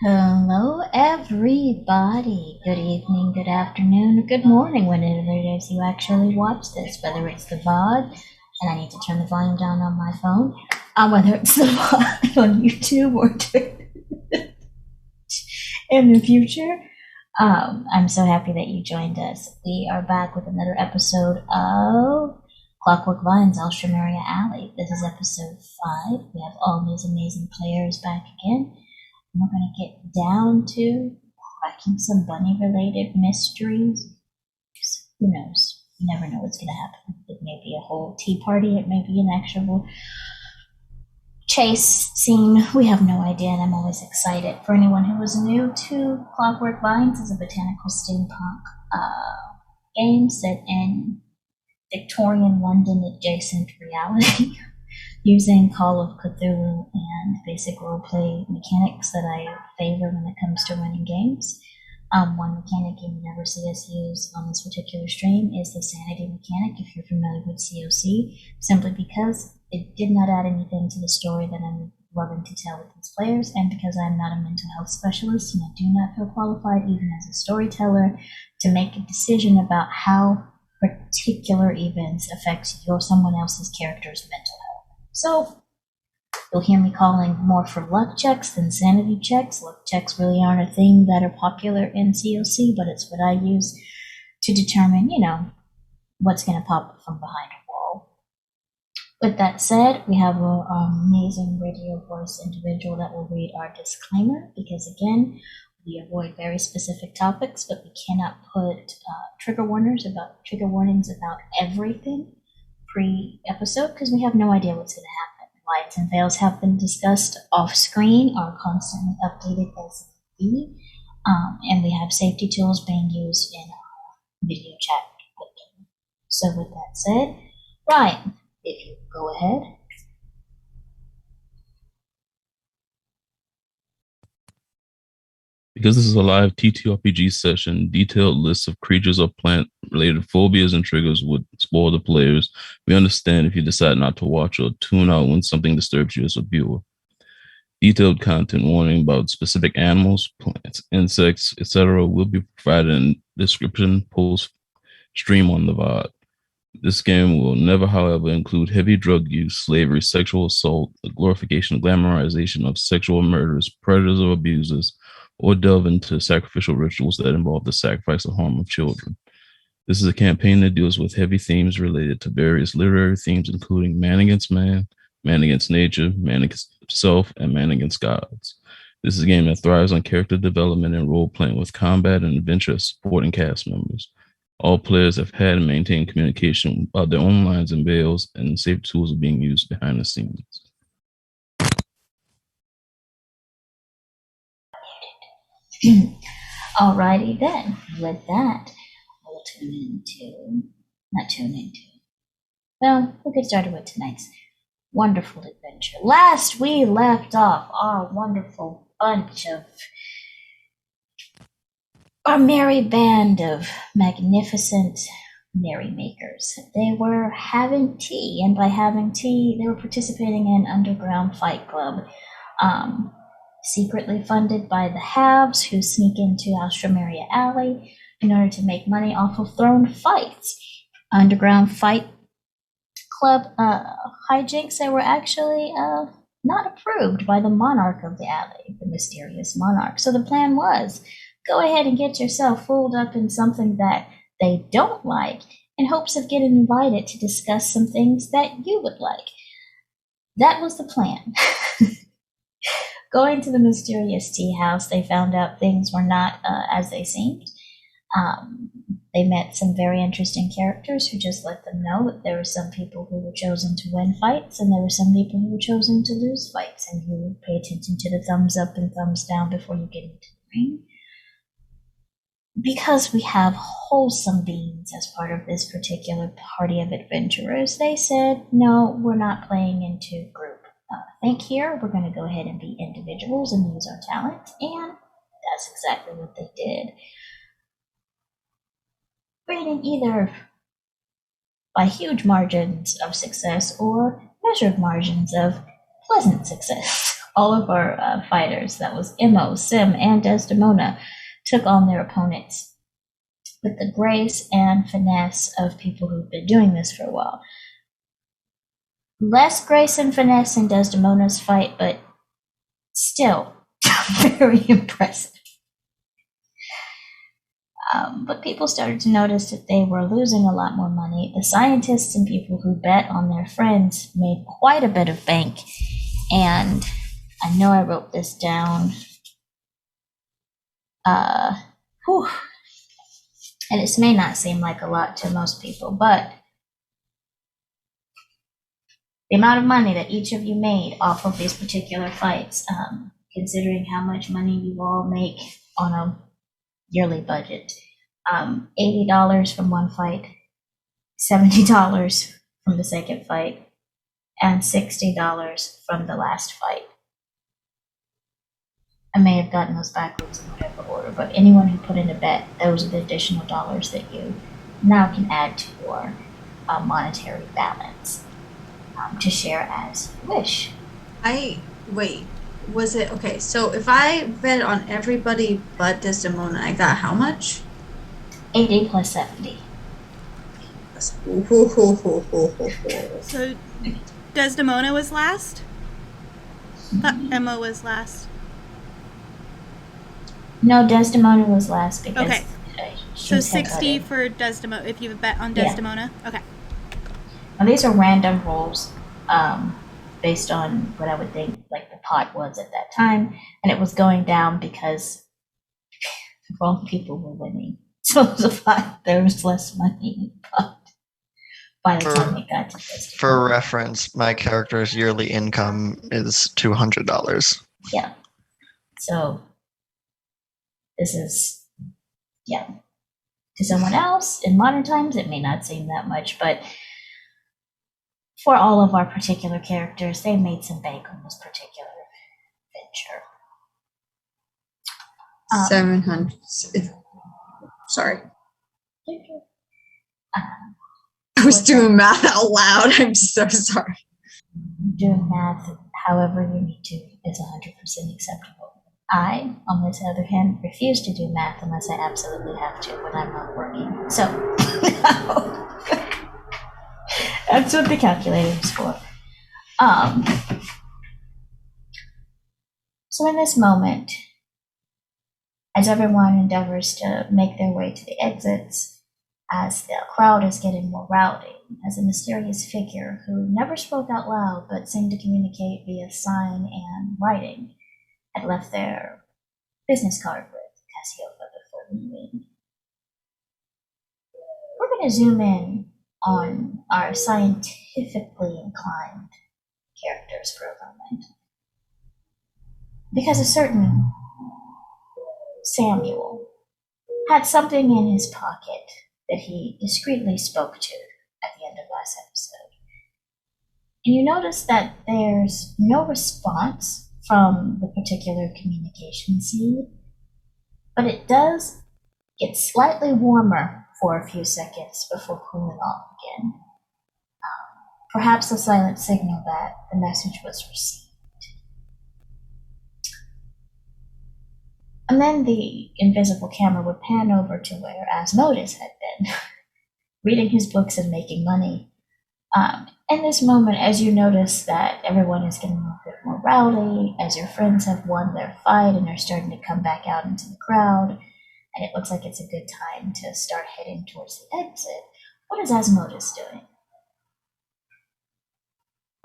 Hello, everybody. Good evening, good afternoon, or good morning, whenever it is you actually watch this, whether it's the VOD, and I need to turn the volume down on my phone, whether it's the VOD on YouTube or in the future. I'm so happy that you joined us. We are back with another episode of Clockwork Vines, Alstromeriea Alley. This is episode 5. We have all these amazing players back again. We're going to get down to cracking some bunny related mysteries. Who knows? You never know what's going to happen. It may be a whole tea party, it may be an actual chase scene. We have no idea, and I'm always excited. For anyone who is new to Clockwork Vines, is a botanical steampunk game set in Victorian London adjacent reality. Using Call of Cthulhu and basic roleplay mechanics that I favor when it comes to running games. One mechanic you never see us use on this particular stream is the sanity mechanic, if you're familiar with COC, simply because it did not add anything to the story that I'm loving to tell with these players, and because I'm not a mental health specialist and I do not feel qualified, even as a storyteller, to make a decision about how particular events affect someone else's character's mental health. So you'll hear me calling more for luck checks than sanity checks. Luck checks really aren't a thing that are popular in COC, but it's what I use to determine, what's going to pop from behind a wall. With that said, we have an amazing radio voice individual that will read our disclaimer, because again, we avoid very specific topics, but we cannot put trigger warnings about everything pre-episode, because we have no idea what's going to happen. Lights and veils have been discussed off screen, are constantly updated as need be, and we have safety tools being used in our video chat. So with that said, Ryan, if you go ahead. Because this is a live TTRPG session, detailed lists of creatures or plant related phobias and triggers would spoil the players. We understand if you decide not to watch or tune out when something disturbs you as a viewer. Detailed content warning about specific animals, plants, insects, etc. will be provided in description post stream on the VOD. This game will never, however, include heavy drug use, slavery, sexual assault, the glorification, glamorization of sexual murders, predators, or abusers, or delve into sacrificial rituals that involve the sacrifice or harm of children. This is a campaign that deals with heavy themes related to various literary themes, including man against man, man against nature, man against self, and man against gods. This is a game that thrives on character development and role playing with combat and adventure as supporting cast members. All players have had and maintained communication about their own lines and veils, and safe tools are being used behind the scenes. Alrighty then, with that, we'll we'll get started with tonight's wonderful adventure. Last we left off our wonderful bunch of our merry band of magnificent merrymakers. They were having tea, and by having tea, they were participating in Underground Fight Club, secretly funded by the haves who sneak into Alstromeriea Alley in order to make money off of thrown fights. Underground Fight Club hijinks that were actually not approved by the monarch of the alley, the mysterious monarch. So the plan was, go ahead and get yourself fooled up in something that they don't like in hopes of getting invited to discuss some things that you would like. That was the plan. Going to the mysterious tea house, they found out things were not as they seemed. They met some very interesting characters who just let them know that there were some people who were chosen to win fights, and there were some people who were chosen to lose fights, and you would pay attention to the thumbs up and thumbs down before you get into the ring. Because we have wholesome beings as part of this particular party of adventurers, they said, no, we're not playing into group. Think here, we're going to go ahead and be individuals and use our talent, and that's exactly what they did. Grading either by huge margins of success or measured margins of pleasant success. All of our fighters, that was Imo, Sim, and Desdemona, took on their opponents with the grace and finesse of people who've been doing this for a while. Less grace and finesse in Desdemona's fight, but still very impressive. But people started to notice that they were losing a lot more money. The scientists and people who bet on their friends made quite a bit of bank. And I know I wrote this down. Whew. And this may not seem like a lot to most people, but the amount of money that each of you made off of these particular fights, considering how much money you all make on a yearly budget, $80 from one fight, $70 from the second fight, and $60 from the last fight. I may have gotten those backwards in whatever order, but anyone who put in a bet, those are the additional dollars that you now can add to your monetary balance to share as you wish. Was it okay? So if I bet on everybody but Desdemona, I got how much? 80 plus 70. So Desdemona was last? I thought Emma was last. No, Desdemona was last because. Okay. So 60 for Desdemona if you bet on Desdemona? Yeah. Okay. Now these are random rolls based on what I would think like the pot was at that time, and it was going down because the wrong people were winning. So it was a fight. There was less money in the pot by the time it got to this. For reference, my character's yearly income is $200. Yeah. So this is, yeah. To someone else in modern times, it may not seem that much, but for all of our particular characters, they made some bank on this particular venture. 700. Sorry. I was doing math out loud. I'm so sorry. Doing math however you need to is 100% acceptable. I, on the other hand, refuse to do math unless I absolutely have to when I'm not working. So, that's what the calculator is for. So in this moment, as everyone endeavors to make their way to the exits, as the crowd is getting more rowdy, as a mysterious figure who never spoke out loud but seemed to communicate via sign and writing had left their business card with Cassiopeia before leaving. We're going to zoom in on our scientifically inclined characters for a moment. Because a certain Samuel had something in his pocket that he discreetly spoke to at the end of last episode. And you notice that there's no response from the particular communication seed, but it does get slightly warmer for a few seconds before cooling off again. Perhaps a silent signal that the message was received. And then the invisible camera would pan over to where Asmodeus had been, reading his books and making money. In this moment, as you notice that everyone is getting a little bit more rowdy, as your friends have won their fight and are starting to come back out into the crowd, and it looks like it's a good time to start heading towards the exit, what is Asmodeus doing?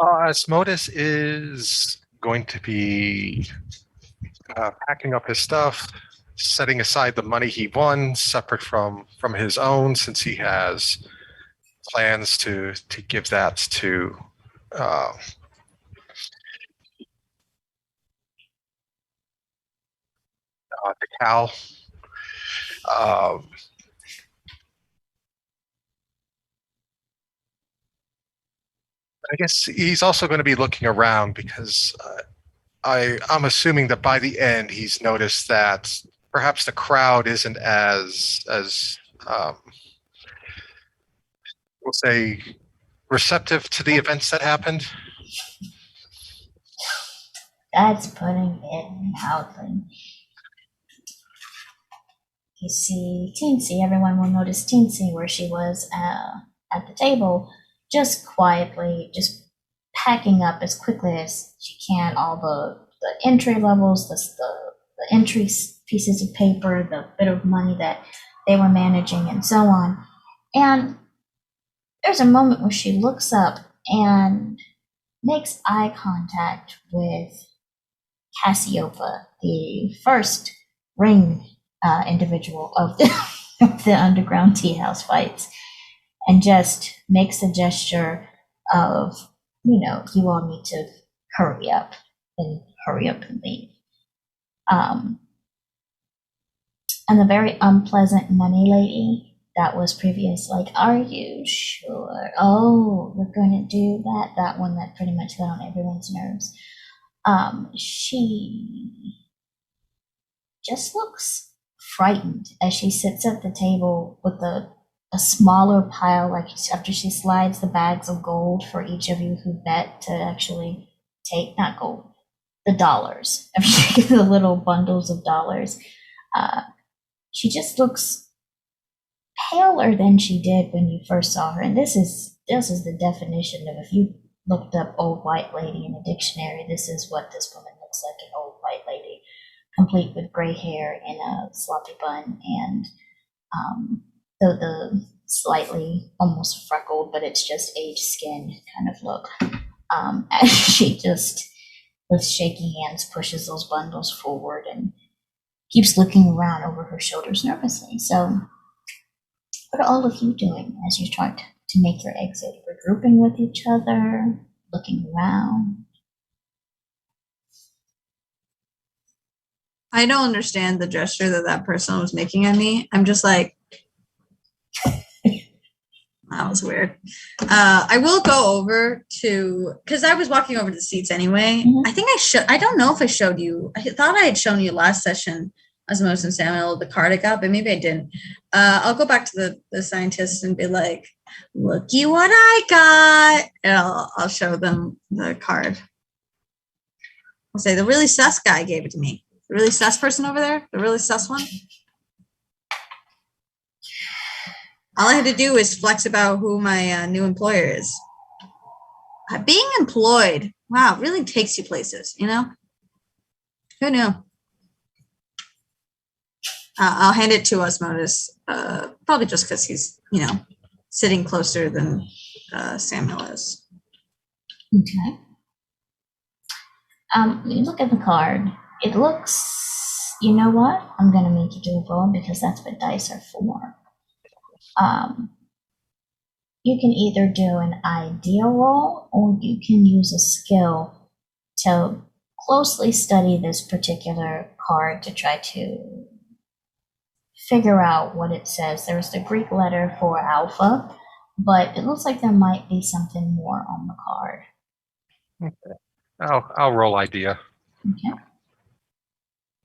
Asmodeus is going to be packing up his stuff, setting aside the money he won, separate from his own, since he has plans to give that to Cal. I guess he's also going to be looking around because I'm assuming that by the end he's noticed that perhaps the crowd isn't as we'll say receptive to the events that happened. That's putting it mildly. You see Teensy, everyone will notice Teensy where she was at the table, just quietly, just packing up as quickly as she can all the entry levels, the entry pieces of paper, the bit of money that they were managing, and so on. And there's a moment where she looks up and makes eye contact with Cassiopeia, the first ring individual of of the underground tea house fights, and just makes a gesture of, you all need to hurry up and leave. And the very unpleasant money lady that was previous, like, are you sure? Oh, we're going to do that. That one that pretty much got on everyone's nerves. She just looks frightened as she sits at the table with a smaller pile, like after she slides the bags of gold for each of you who bet to actually take, not gold, the dollars. After she gets the little bundles of dollars, she just looks paler than she did when you first saw her. And this is the definition of, if you looked up old white lady in a dictionary, this is what this woman looks like, an old white lady, complete with gray hair in a sloppy bun, and the slightly almost freckled, but it's just aged skin kind of look. As she just, with shaky hands, pushes those bundles forward and keeps looking around over her shoulders nervously. So, what are all of you doing as you try to make your exit? Regrouping with each other, looking around? I don't understand the gesture that person was making at me. I'm just like, that was weird. I will go over to, because I was walking over to the seats anyway. Mhm. I think I don't know if I showed you. I thought I had shown you last session, Osmosis and Samuel, the card I got, but maybe I didn't. I'll go back to the scientists and be like, looky what I got. And I'll show them the card. I'll say, the really sus guy gave it to me. The really sus person over there? The really sus one? All I had to do is flex about who my new employer is. Being employed, wow, really takes you places, you know? Who knew? I'll hand it to Osmosis, probably just because he's, sitting closer than Samuel is. Okay. You look at the card. It looks, you know what? I'm going to make you do a roll because that's what dice are for. You can either do an idea roll, or you can use a skill to closely study this particular card to try to figure out what it says. There's the Greek letter for alpha, but it looks like there might be something more on the card. Okay. I'll roll idea. Okay.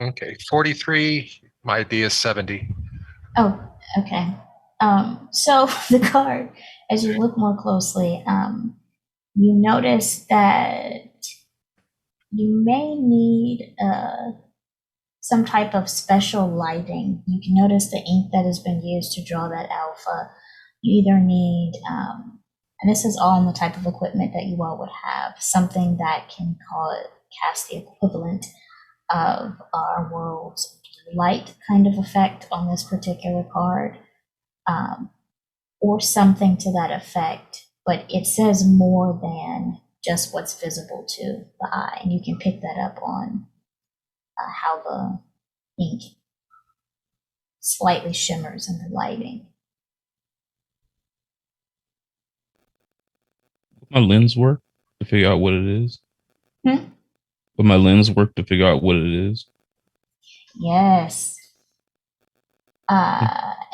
Okay, 43. My idea is 70. Oh, okay. So the card, as you look more closely, you notice that you may need some type of special lighting. You can notice the ink that has been used to draw that alpha. You either need, and this is all in the type of equipment that you all would have, something that can cast the equivalent of our world's light kind of effect on this particular card, or something to that effect, but it says more than just what's visible to the eye, and you can pick that up on how the ink slightly shimmers in the lighting. My lens work to figure out what it is. Hmm? But my lens work to figure out what it is. Yes.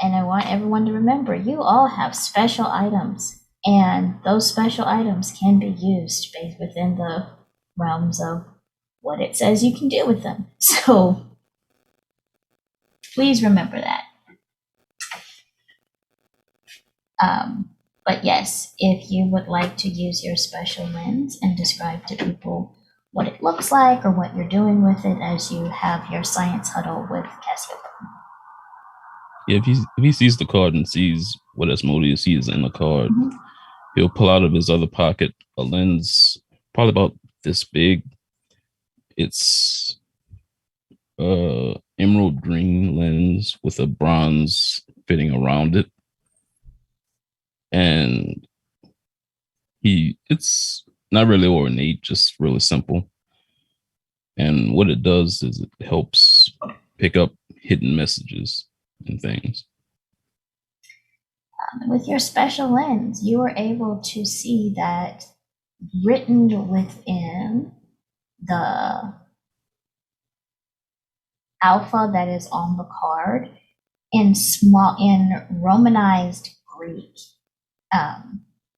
And I want everyone to remember, you all have special items, and those special items can be used based within the realms of what it says you can do with them. So please remember that. But yes, if you would like to use your special lens and describe to people what it looks like or what you're doing with it as you have your science huddle with Cassiopeia. Yeah, if he sees the card and sees what Asmodeus sees in the card, Mhm. he'll pull out of his other pocket a lens, probably about this big. It's emerald green lens with a bronze fitting around it, and it's not really ornate, just really simple. And what it does is it helps pick up hidden messages and things. With your special lens, you are able to see that written within the alpha that is on the card in Romanized Greek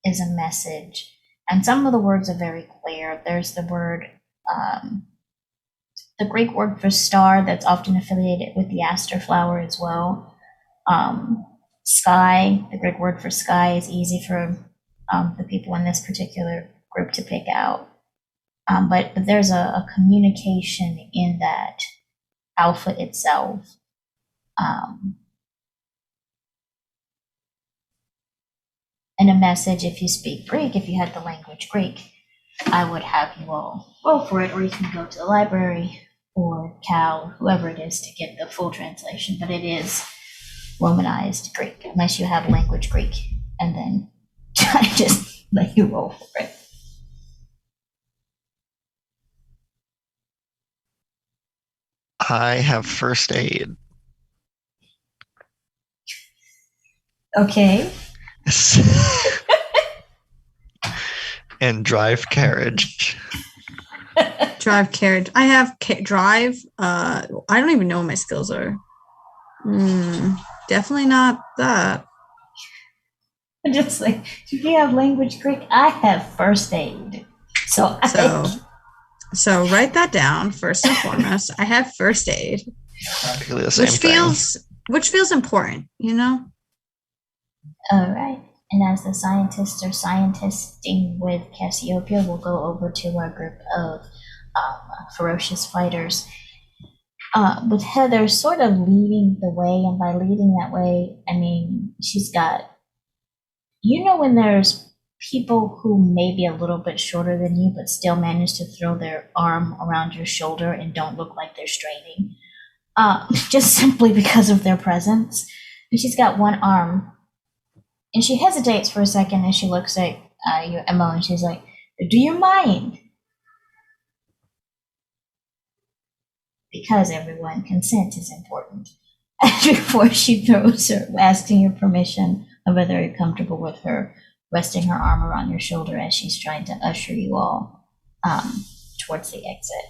is a message, and some of the words are very clear. There's the word, the Greek word for star that's often affiliated with the aster flower as well. Sky, the Greek word for sky, is easy for the people in this particular group to pick out. But there's a communication in that alpha itself. And a message, if you speak Greek, if you had the language Greek, I would have you all roll for it, or you can go to the library or Cal, whoever it is, to get the full translation. But it is Romanized Greek, unless you have language Greek, and then I just let you roll for it. I have first aid. Okay. And drive carriage. Drive carriage. I have drive. I don't even know what my skills are. Definitely not that. Just like, if you have language Greek, I have first aid. So write that down first and foremost. I have first aid, Practically the same which feels important, you know. All right. And as the scientists are scientisting with Cassiopeia, we'll go over to our group of ferocious fighters. With Heather sort of leading the way, and by leading that way, I mean she's got, when there's people who may be a little bit shorter than you, but still manage to throw their arm around your shoulder and don't look like they're straining, just simply because of their presence. And she's got one arm, and she hesitates for a second, and she looks at you, Emma, and she's like, "Do you mind?" Because everyone, consent is important. And before she throws her, asking your permission of whether you're comfortable with her resting her arm around your shoulder as she's trying to usher you all towards the exit.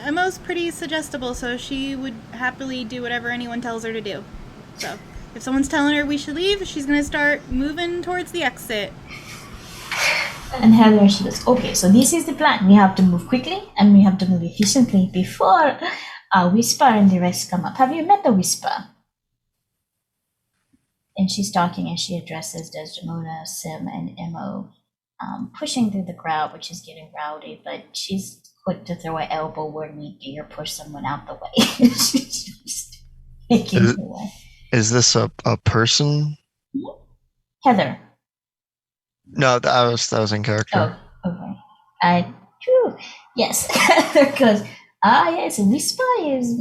Emma's pretty suggestible, so she would happily do whatever anyone tells her to do. So if someone's telling her we should leave, she's going to start moving towards the exit. And Heather, she goes, "Okay, so this is the plan. We have to move quickly and we have to move efficiently before Whisper and the rest come up. Have you met the Whisper?" And she's talking as she addresses Desdemona, Sim, and Emo, pushing through the crowd, which is getting rowdy, but she's quick to throw an elbow where need be or push someone out the way. She's just making the way. Is this a person? Heather. No, that was in character. Oh, okay. Yes. Heather goes, yes, Whisper is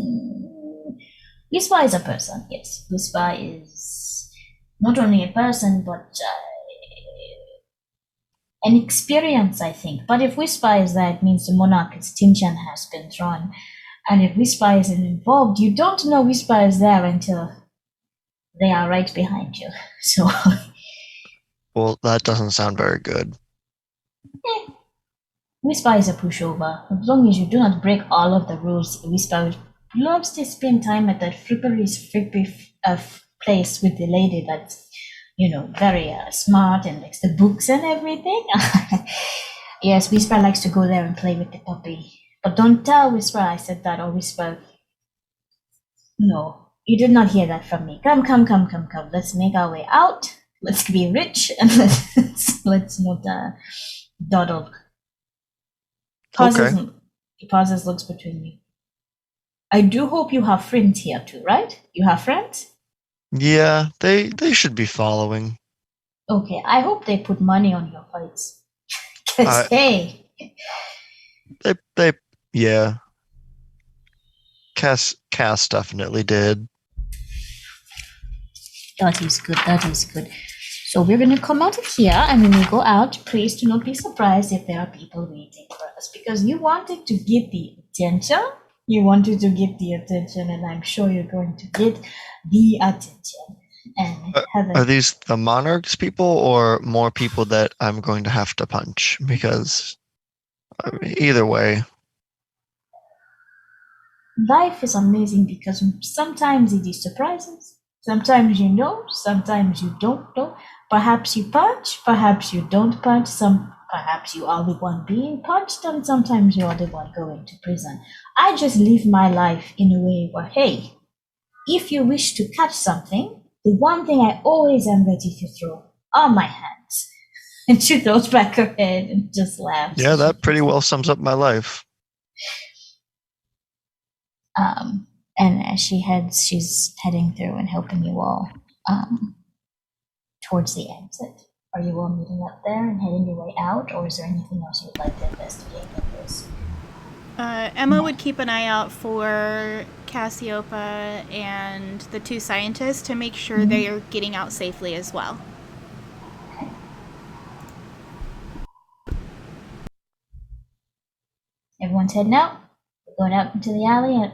a person, yes. Whisper is not only a person, but an experience, I think. But if Whisper is there, it means the monarch's attention has been drawn. And if Whisper isn't involved, you don't know Whisper is there until they are right behind you. So. Well, that doesn't sound very good. Whisper is a pushover. As long as you do not break all of the rules, Whisper loves to spend time at that frippery place with the lady that's, very smart and likes the books and everything. Yes, Whisper likes to go there and play with the puppy. But don't tell Whisper I said that, or Whisper. No. You did not hear that from me. Come. Let's make our way out. Let's be rich and let's not dawdle. Pauses. Okay. He pauses, looks between you. I do hope you have friends here too, right? You have friends? Yeah, they should be following. Okay, I hope they put money on your fights. Cause hey, They yeah. Cass definitely did. that is good. So we're gonna come out of here, and when we go out, please do not be surprised if there are people waiting for us, because you wanted to get the attention. And I'm sure you're going to get the attention. And Are these the monarchs people or more people that I'm going to have to punch? Because either way. Life is amazing because sometimes it is surprises. Sometimes you know, sometimes you don't know. Perhaps you punch, perhaps you don't punch. Perhaps you are the one being punched, and sometimes you are the one going to prison. I just live my life in a way where, hey, if you wish to catch something, the one thing I always am ready to throw are my hands. And she throws back her head and just laughs. Yeah, that pretty well sums up my life. And as she's heading through and helping you all towards the exit. Are you all meeting up there and heading your way out, or is there anything else you'd like to investigate in this? Emma would keep an eye out for Cassiopeia and the two scientists to make sure they are getting out safely as well. Everyone's heading out. We're going out into the alley.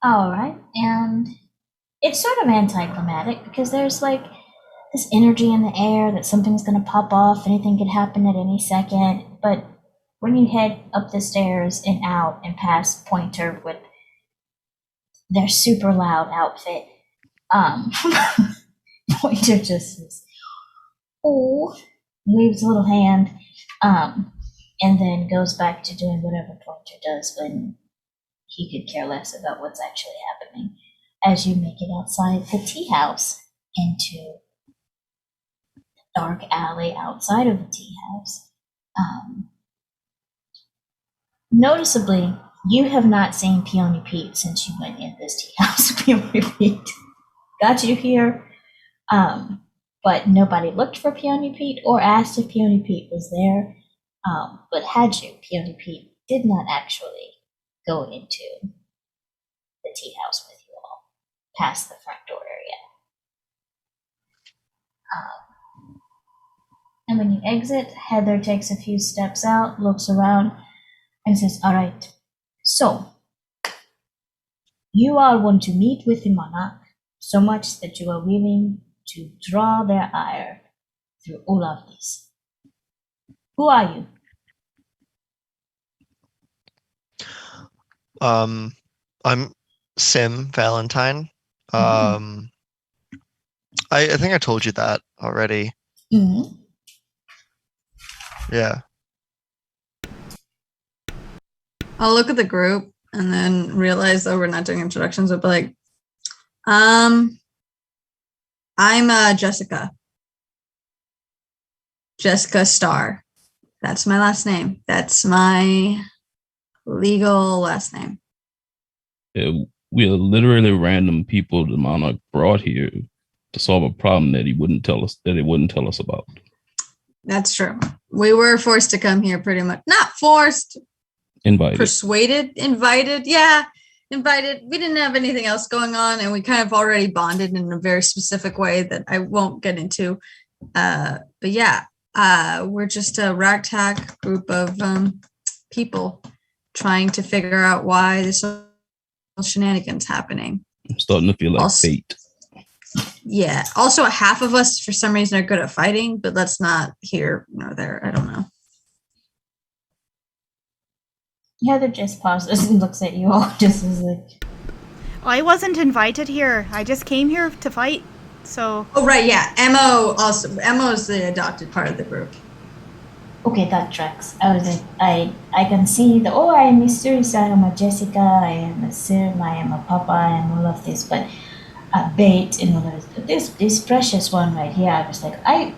All right, and it's sort of anticlimactic because there's like this energy in the air that something's going to pop off. Anything could happen at any second. But when you head up the stairs and out and past Pointer with their super loud outfit, Pointer just says, "Oh," waves a little hand, and then goes back to doing whatever Pointer does when he could care less about what's actually happening. As you make it outside the tea house into the dark alley outside of the tea house, noticeably, you have not seen Peony Pete since you went in this tea house. Peony Pete got you here, but nobody looked for Peony Pete or asked if Peony Pete was there. But had you, Peony Pete did not actually go into the tea house with you all, past the front door area. And when you exit, Heather takes a few steps out, looks around, and says, "All right, so you all want to meet with the monarch so much that you are willing to draw their ire through all of this. Who are you?" I'm Sim Valentine. I think I told you that already. Mm-hmm. Yeah. I'll look at the group and then realize that we're not doing introductions. I'll be like, I'm Jessica. Jessica Starr. That's my last name. That's my legal last name. Yeah, we are literally random people the monarch brought here to solve a problem that he wouldn't tell us about. That's true. We were forced to come here pretty much. Not forced. Invited. Persuaded. Invited. Yeah. Invited. We didn't have anything else going on, and we kind of already bonded in a very specific way that I won't get into. But yeah, we're just a ragtag group of people trying to figure out why this shenanigans happening. I'm starting to feel like fate. Yeah. Also, half of us, for some reason, are good at fighting, but that's not here nor there. I don't know. Heather just pauses and looks at you all just as like... I wasn't invited here. I just came here to fight, so... Oh, right, yeah. Emma is the adopted part of the group. Okay, that tracks. I was like, I can see the, oh, I am Miss Teresa, I am a Jessica, I am a Sim, I am a Papa, I am all of this, but a bait and all of this. But this precious one right here, I was like, I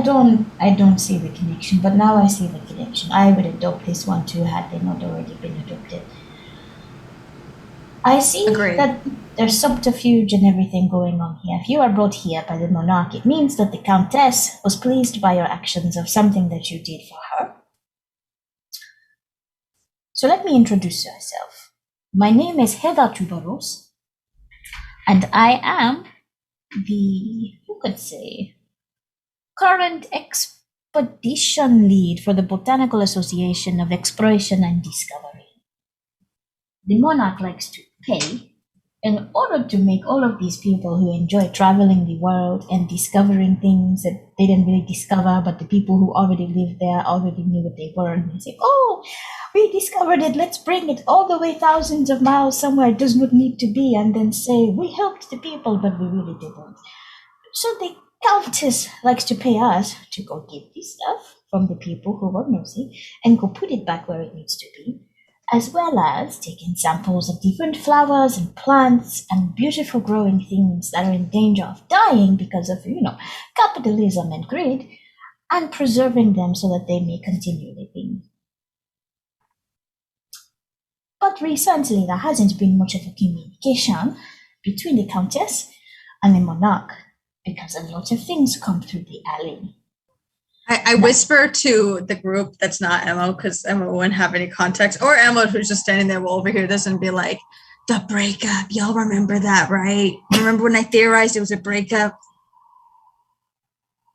don't see the connection, but now I see the connection. I would adopt this one too had they not already been adopted. I see Agreed. that there's subterfuge and everything going on here. If you are brought here by the monarch, it means that the countess was pleased by your actions of something that you did for her. So let me introduce myself. My name is Heather Tuberos, and I am the, who could say, current expedition lead for the Botanical Association of Exploration and Discovery. The monarch likes to pay in order to make all of these people who enjoy traveling the world and discovering things that they didn't really discover, but the people who already lived there already knew what they were, and they say, oh, we discovered it, let's bring it all the way thousands of miles somewhere it does not need to be, and then say, we helped the people, but we really didn't. So the Countess likes to pay us to go get this stuff from the people who were nosy and go put it back where it needs to be, as well as taking samples of different flowers and plants and beautiful growing things that are in danger of dying because of, capitalism and greed, and preserving them so that they may continue living. But recently, there hasn't been much of a communication between the Countess and the monarch because a lot of things come through the alley. I whisper to the group that's not Emma, because Emma wouldn't have any context, or Emma who's just standing there will overhear this and be like, the breakup. Y'all remember that, right? Remember when I theorized it was a breakup?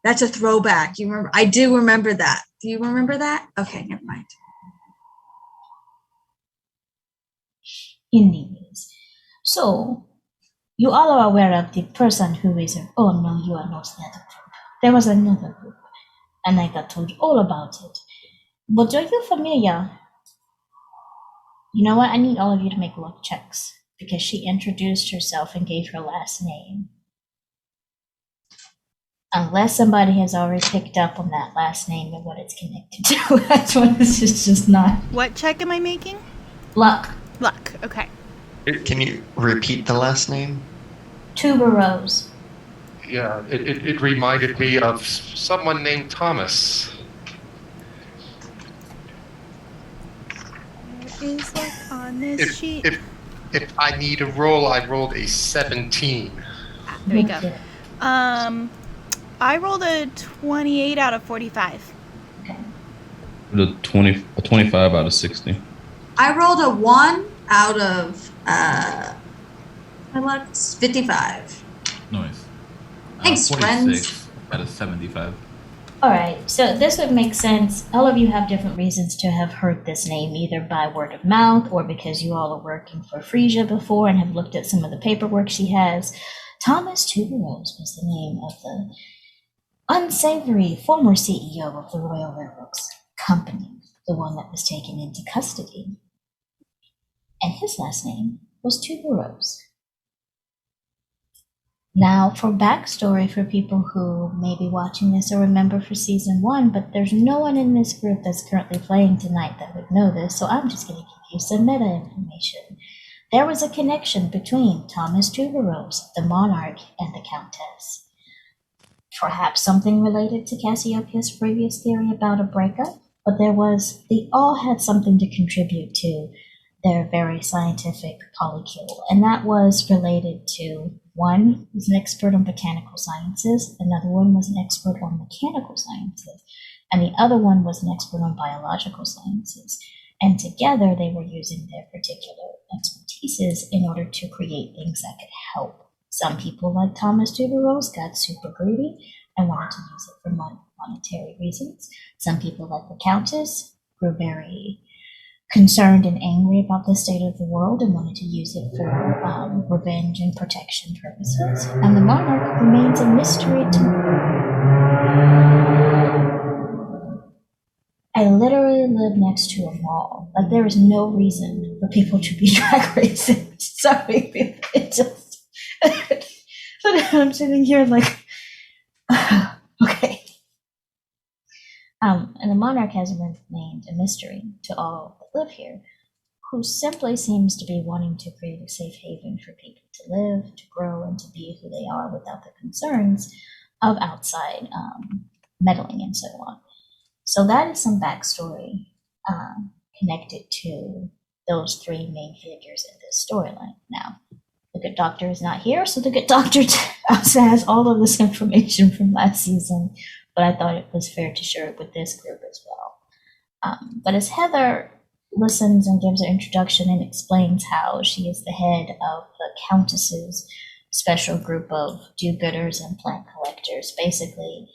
That's a throwback. You remember? I do remember that. Do you remember that? Okay, never mind. Anyways, so you all are aware of the person who is, oh no, you are not that group. There was another group, and I got told all about it. But are you familiar? You know what? I need all of you to make luck checks because she introduced herself and gave her last name. Unless somebody has already picked up on that last name and what it's connected to. That's what this is just not. What check am I making? Luck. Luck. Okay. Can you repeat the last name? Tuberose. Yeah, it reminded me of someone named Thomas. Where is luck on this sheet? If I need a roll, I rolled a 17. There we go. I rolled a 28 out of 45. Okay. A 25 out of 60. I rolled a 1 out of my luck's 55. Nice. Thanks, 46 friends. out of 75. All right, so this would make sense. All of you have different reasons to have heard this name, either by word of mouth or because you all are working for Frisia before and have looked at some of the paperwork she has. Thomas Tuberose was the name of the unsavory former CEO of the Royal Railroads Company, the one that was taken into custody. And his last name was Tuberose. Now, for backstory for people who may be watching this or remember for season 1, but there's no one in this group that's currently playing tonight that would know this, so I'm just going to give you some meta information. There was a connection between Thomas Tuberose, the monarch, and the countess. Perhaps something related to Cassiopeia's previous theory about a breakup, but they all had something to contribute to their very scientific polycule, and that was related to one was an expert on botanical sciences, another one was an expert on mechanical sciences, and the other one was an expert on biological sciences. And together they were using their particular expertises in order to create things that could help. Some people, like Thomas Tuberose, got super greedy and wanted to use it for monetary reasons. Some people, like the Countess, grew very concerned and angry about the state of the world and wanted to use it for revenge and protection purposes. And the monarch remains a mystery to me. I literally live next to a mall. Like, there is no reason for people to be drag racing. Sorry, it just... But I'm sitting here like, okay. And the monarch has remained a mystery to all that live here, who simply seems to be wanting to create a safe haven for people to live, to grow, and to be who they are without the concerns of outside meddling and so on. So that is some backstory connected to those three main figures in this storyline. Now, the good doctor is not here, so the good doctor also has all of this information from last season, but I thought it was fair to share it with this group as well. But as Heather listens and gives her introduction and explains how she is the head of the Countess's special group of do-gooders and plant collectors, basically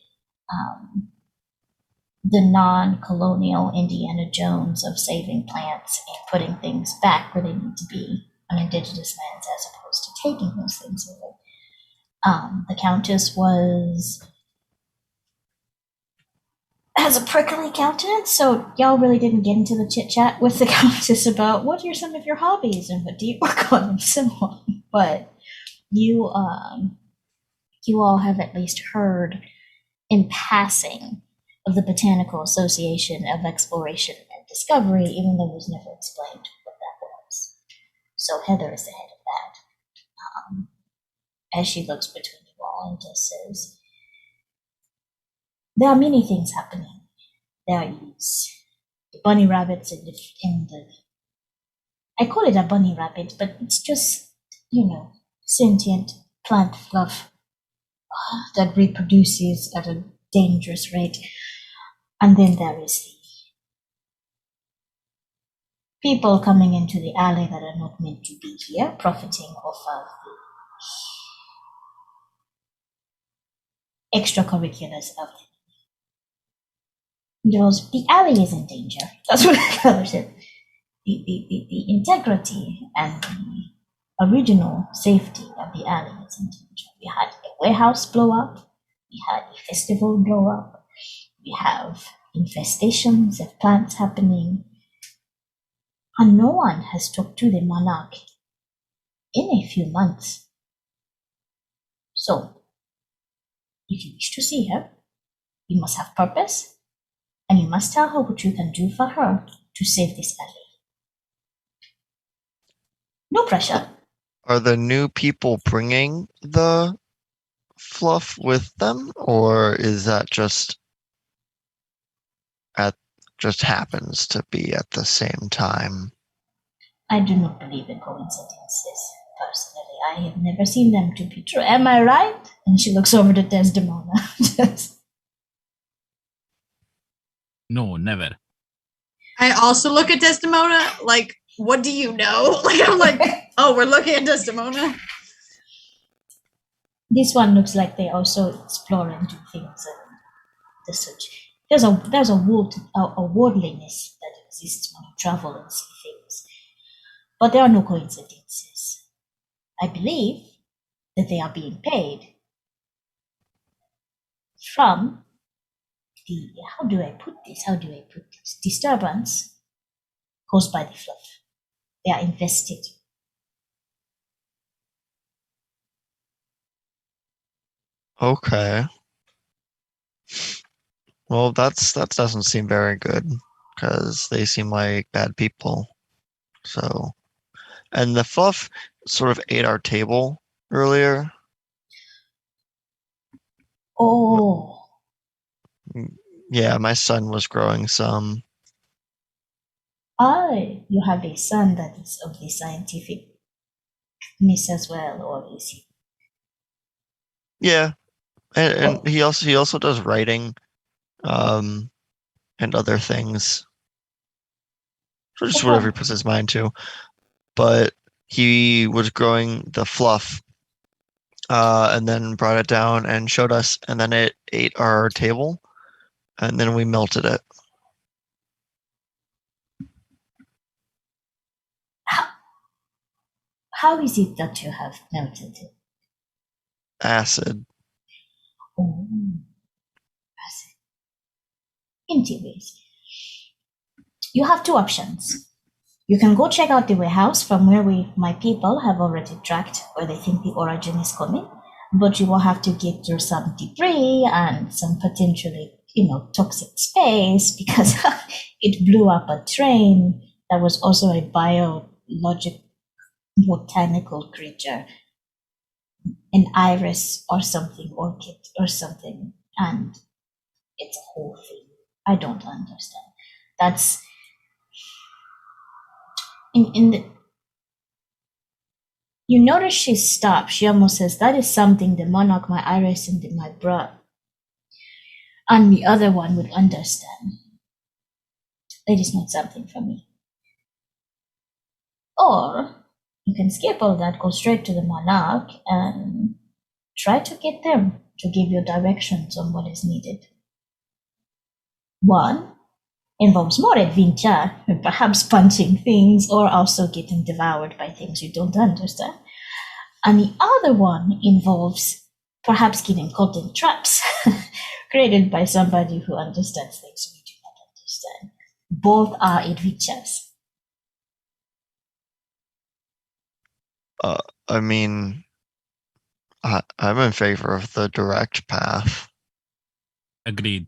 the non-colonial Indiana Jones of saving plants and putting things back where they need to be on indigenous lands as opposed to taking those things away. The Countess has a prickly countenance, so y'all really didn't get into the chit-chat with the Countess about what are some of your hobbies and what do you work on and so on. But you all have at least heard in passing of the Botanical Association of Exploration and Discovery, even though it was never explained what that was. So Heather is the head of that. As she looks between you all and just says, there are many things happening. There is the bunny rabbits in the I call it a bunny rabbit, but it's just, sentient plant fluff that reproduces at a dangerous rate. And then there is the people coming into the alley that are not meant to be here, profiting off of the extracurriculars of the alley is in danger. That's what I colored it. The integrity and the original safety of the alley is in danger. We had a warehouse blow up. We had a festival blow up. We have infestations of plants happening. And no one has talked to the monarch in a few months. So, if you wish to see her, you must have purpose, and you must tell her what you can do for her to save this alley. No pressure. Are the new people bringing the fluff with them, or is that just happens to be at the same time? I do not believe in coincidences, personally. I have never seen them to be true. Am I right? And she looks over to Desdemona. No, never. I also look at Desdemona like, what do you know? Like, I'm like, oh, we're looking at Desdemona. This one looks like they also explore and do things and the such. There's a worldliness that exists when you travel and see things. But there are no coincidences. I believe that they are being paid from the, how do I put this? Disturbance caused by the fluff. They are invested. Okay. Well, that doesn't seem very good, because they seem like bad people. So, and the fluff sort of ate our table earlier. Oh. Yeah, my son was growing some. You have a son that is of the scientific miss as well, or is he? Yeah, and he also does writing, and other things. So just whatever he puts his mind to. But he was growing the fluff, and then brought it down and showed us, and then it ate our table, and then we melted it. How is it that you have melted it? Acid. Oh, acid. Anyways, you have two options. You can go check out the warehouse from where my people have already tracked where they think the origin is coming, but you will have to get through some debris and some potentially toxic space because it blew up a train that was also a biologic botanical creature, an iris or something, orchid or something, and it's a whole thing. I don't understand. That's in the. You notice she stops. She almost says, "That is something the monarch, my iris, and my bra, and the other one would understand. It is not something for me." Or you can skip all that, go straight to the monarch, and try to get them to give you directions on what is needed. One involves more adventure, perhaps punching things or also getting devoured by things you don't understand. And the other one involves perhaps getting caught in traps created by somebody who understands things we do not understand. Both are adventures. I mean, I'm in favor of the direct path. Agreed.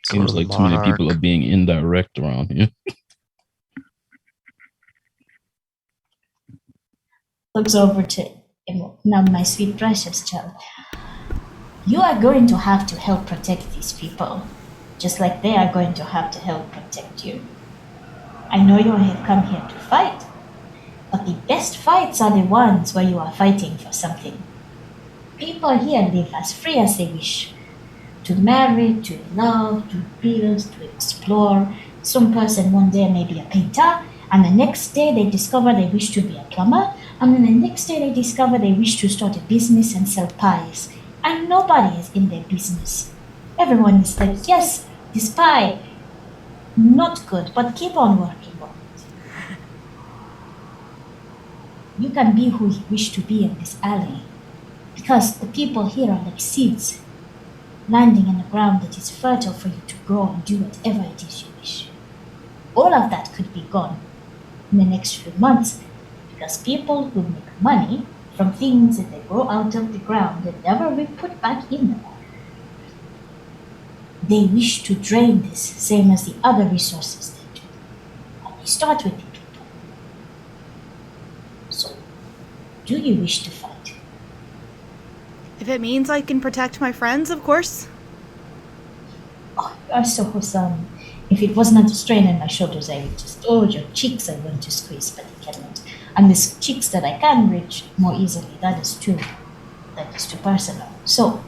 Seems like too many people are being indirect around here. Looks over to now, my sweet precious child. You are going to have to help protect these people, just like they are going to have to help protect you. I know you have come here to fight, but the best fights are the ones where you are fighting for something. People here live as free as they wish. To marry, to love, to build, to explore. Some person one day may be a painter, and the next day they discover they wish to be a plumber, and then the next day they discover they wish to start a business and sell pies. And nobody is in their business. Everyone is like, yes, this pie, not good, but keep on working on it. You can be who you wish to be in this alley, because the people here are like seeds, landing in a ground that is fertile for you to grow and do whatever it is you wish. All of that could be gone in the next few months because people who make money from things that they grow out of the ground and never be put back in the ground. They wish to drain this, same as the other resources they do. And they start with the people. So, do you wish to fight? If it means I can protect my friends, of course. Oh, you are so wholesome. If it was not a strain on my shoulders, I would just, your cheeks I want to squeeze, but I cannot. And the cheeks that I can reach more easily, that is too personal. So,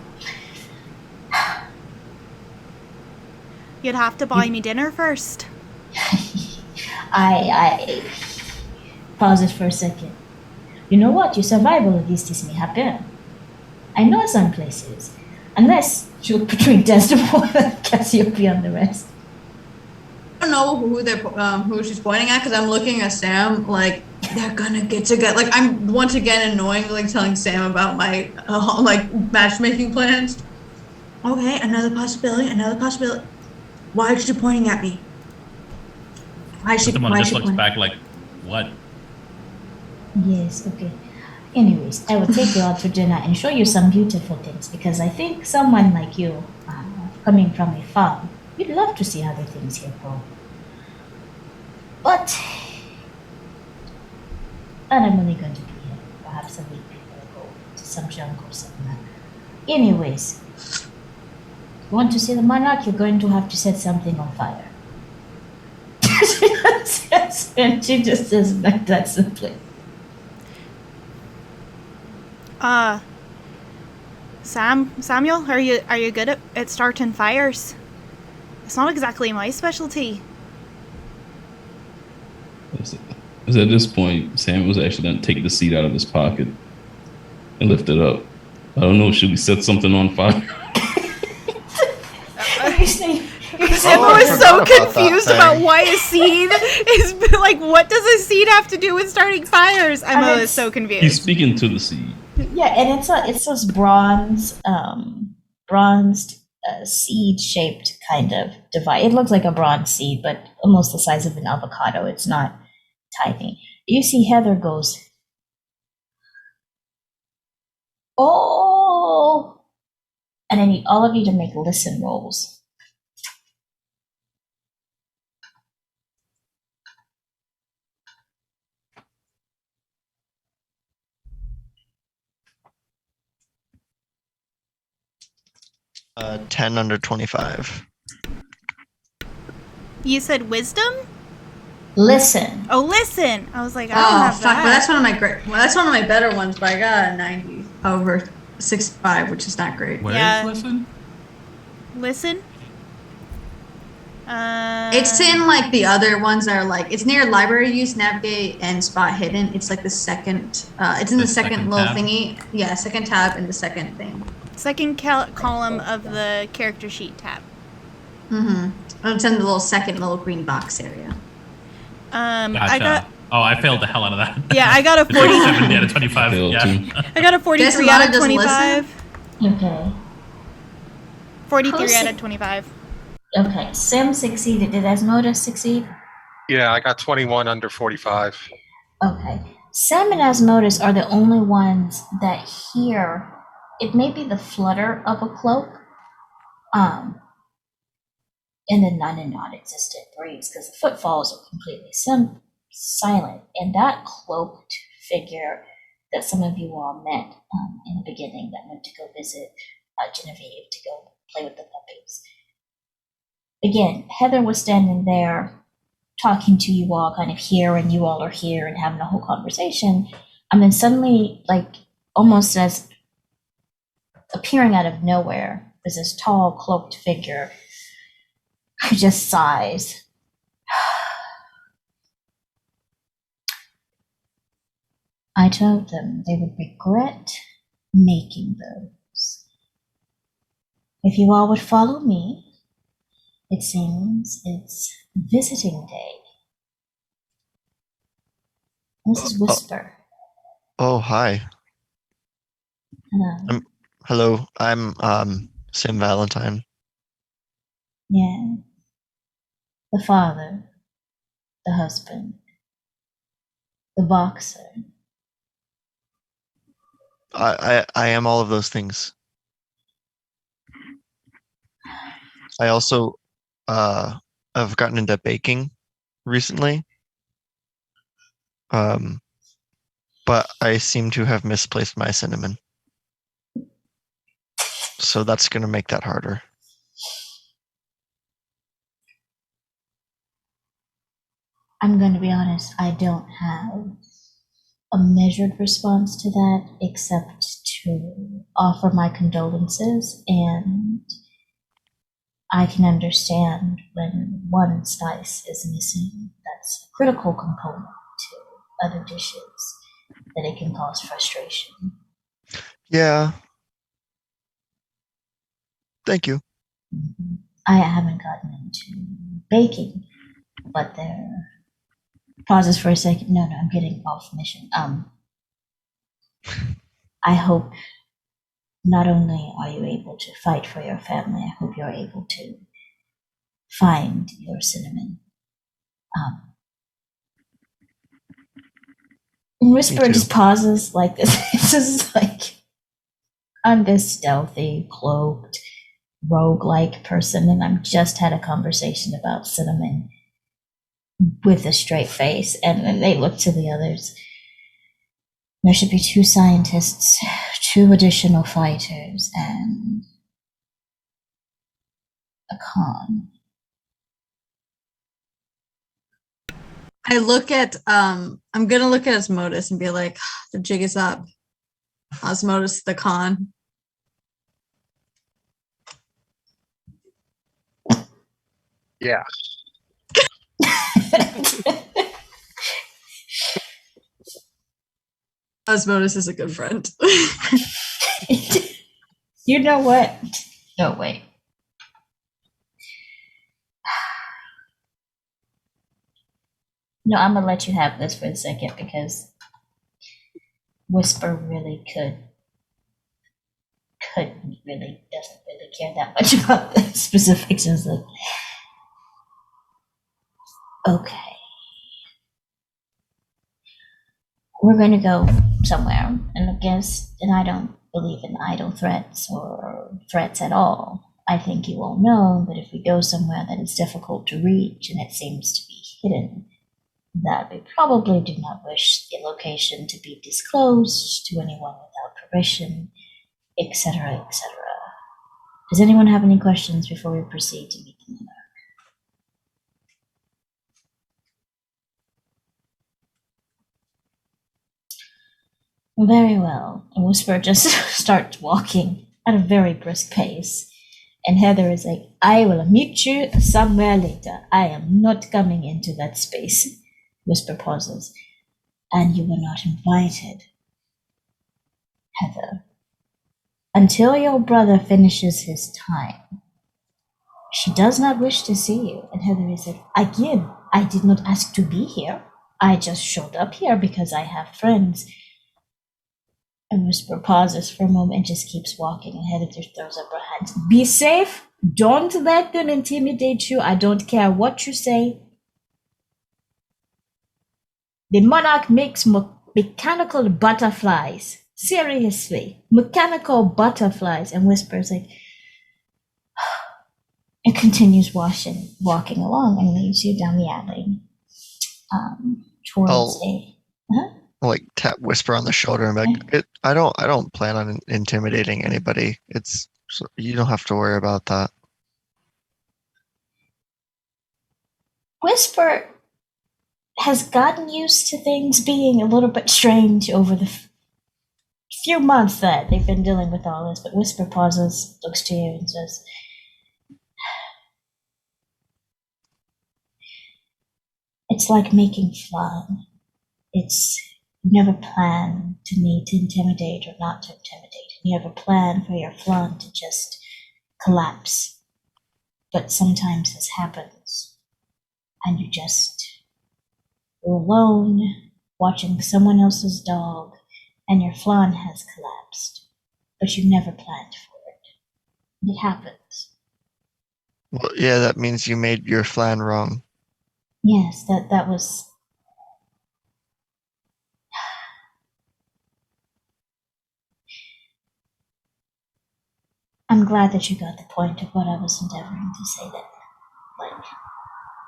You'd have to buy me dinner first. I pause it for a second. You know what? Your survival of this may happen. I know some places, unless you look between Desdemona, Cassiopeia, and the rest. I don't know who she's pointing at because I'm looking at Sam like they're gonna get together. Like I'm once again annoyingly telling Sam about my matchmaking plans. Okay, another possibility. Why is she pointing at me? Why is she just looks pointing? back like, what? Yes, okay. Anyways, I will take you out for dinner and show you some beautiful things because I think someone like you, coming from a farm, you'd love to see how the things here grow. But I'm only going to be here perhaps a week before I go to some jungle somewhere. Anyways, you want to see the monarch, you're going to have to set something on fire. And she just says like that simply. Samuel, are you good at starting fires? It's not exactly my specialty. Because at this point, Sam was actually going to take the seed out of his pocket and lift it up. I don't know, should we set something on fire? Emma was so confused about why a seed is like, what does a seed have to do with starting fires? Emma was so confused. He's speaking to the seed. Yeah, and it's this bronzed seed-shaped kind of device. It looks like a bronze seed, but almost the size of an avocado. It's not tiny. You see Heather goes, oh, And I need all of you to make listen rolls. Uh, 10 under 25. You said wisdom? Listen. Oh, listen. I was like, I don't Oh have fuck! that. But that's one of my great. Well, that's one of my better ones. But I got a 90 over 65, which is not great. Where Yeah. is listen? Listen. It's in like the other ones that are like it's near library use, navigate, and spot hidden. It's like the second. It's in the second second little tab? thingy. Yeah, second tab in the second thing. second column of the character sheet tab. It's in the little second little green box area. Gotcha. I failed the hell out of that. Yeah, I got a 40. 70 out of 25. Failed Yeah. too. I got a 43 out of doesn't 25. Okay. 43 out of 25. Okay. Sim succeeded. Did Asmodeus succeed? Yeah, I got 21 under 45. Okay. Sam and Asmodeus are the only ones that hear. It may be the flutter of a cloak, in the non-existent breeze, because the footfalls are completely silent, and that cloaked figure that some of you all met in the beginning that went to go visit Genevieve to go play with the puppies. Again, Heather was standing there talking to you all kind of here, and you all are here and having a whole conversation. And then suddenly, like almost as appearing out of nowhere, is this tall cloaked figure who just sighs. I told them they would regret making those. If you all would follow me, it seems it's visiting day. This is Whisper. Oh, hi. Hello. Hello. I'm Sim Valentine. Yeah. The father, the husband, the boxer. I am all of those things. I also have gotten into baking recently. But I seem to have misplaced my cinnamon. So that's going to make that harder. I'm going to be honest, I don't have a measured response to that except to offer my condolences, and I can understand when one spice is missing. That's a critical component to other dishes, that it can cause frustration. Yeah. Thank you. I haven't gotten into baking, but there. Pauses for a second. No, I'm getting off mission. I hope not only are you able to fight for your family, I hope you're able to find your cinnamon. And Whisper just pauses like this. This is like, I'm this stealthy, cloaked, rogue-like person, and I've just had a conversation about cinnamon with a straight face, and then they look to the others. There should be 2 scientists, 2 additional fighters, and a con. I look at I'm gonna look at Asmodeus and be like, the jig is up. Asmodeus the con. Yeah. Asmodeus is a good friend. You know what? No, wait. No, I'm gonna let you have this for a second because Whisper really doesn't really care that much about the specifics. It's like, okay, we're gonna go somewhere, and I don't believe in idle threats or threats at all. I think you all know that if we go somewhere that is difficult to reach and it seems to be hidden, that we probably do not wish the location to be disclosed to anyone without permission, etc., etc. Does anyone have any questions before we proceed to meet the monarch? Very well. And Whisper just starts walking at a very brisk pace. And Heather is like, I will meet you somewhere later. I am not coming into that space. Whisper pauses. And you were not invited, Heather. Until your brother finishes his time. She does not wish to see you. And Heather is like, again, I did not ask to be here. I just showed up here because I have friends. And Whisper pauses for a moment and just keeps walking. And Heather just throws up her hands. Be safe. Don't let them intimidate you. I don't care what you say. The monarch makes mechanical butterflies. Seriously. Mechanical butterflies. And Whisper's like, it continues walking along and leads you down the alley towards like tap Whisper on the shoulder and be like, I don't plan on intimidating anybody. You don't have to worry about that. Whisper has gotten used to things being a little bit strange over the few months that they've been dealing with all this, but Whisper pauses, looks to you and says, it's like making flan. You never plan to need to intimidate or not to intimidate. You never plan for your flan to just collapse. But sometimes this happens. And you're alone, watching someone else's dog, and your flan has collapsed. But you never planned for it. It happens. Well, yeah, that means you made your flan wrong. Yes, that was... I'm glad that you got the point of what I was endeavoring to say then. Like,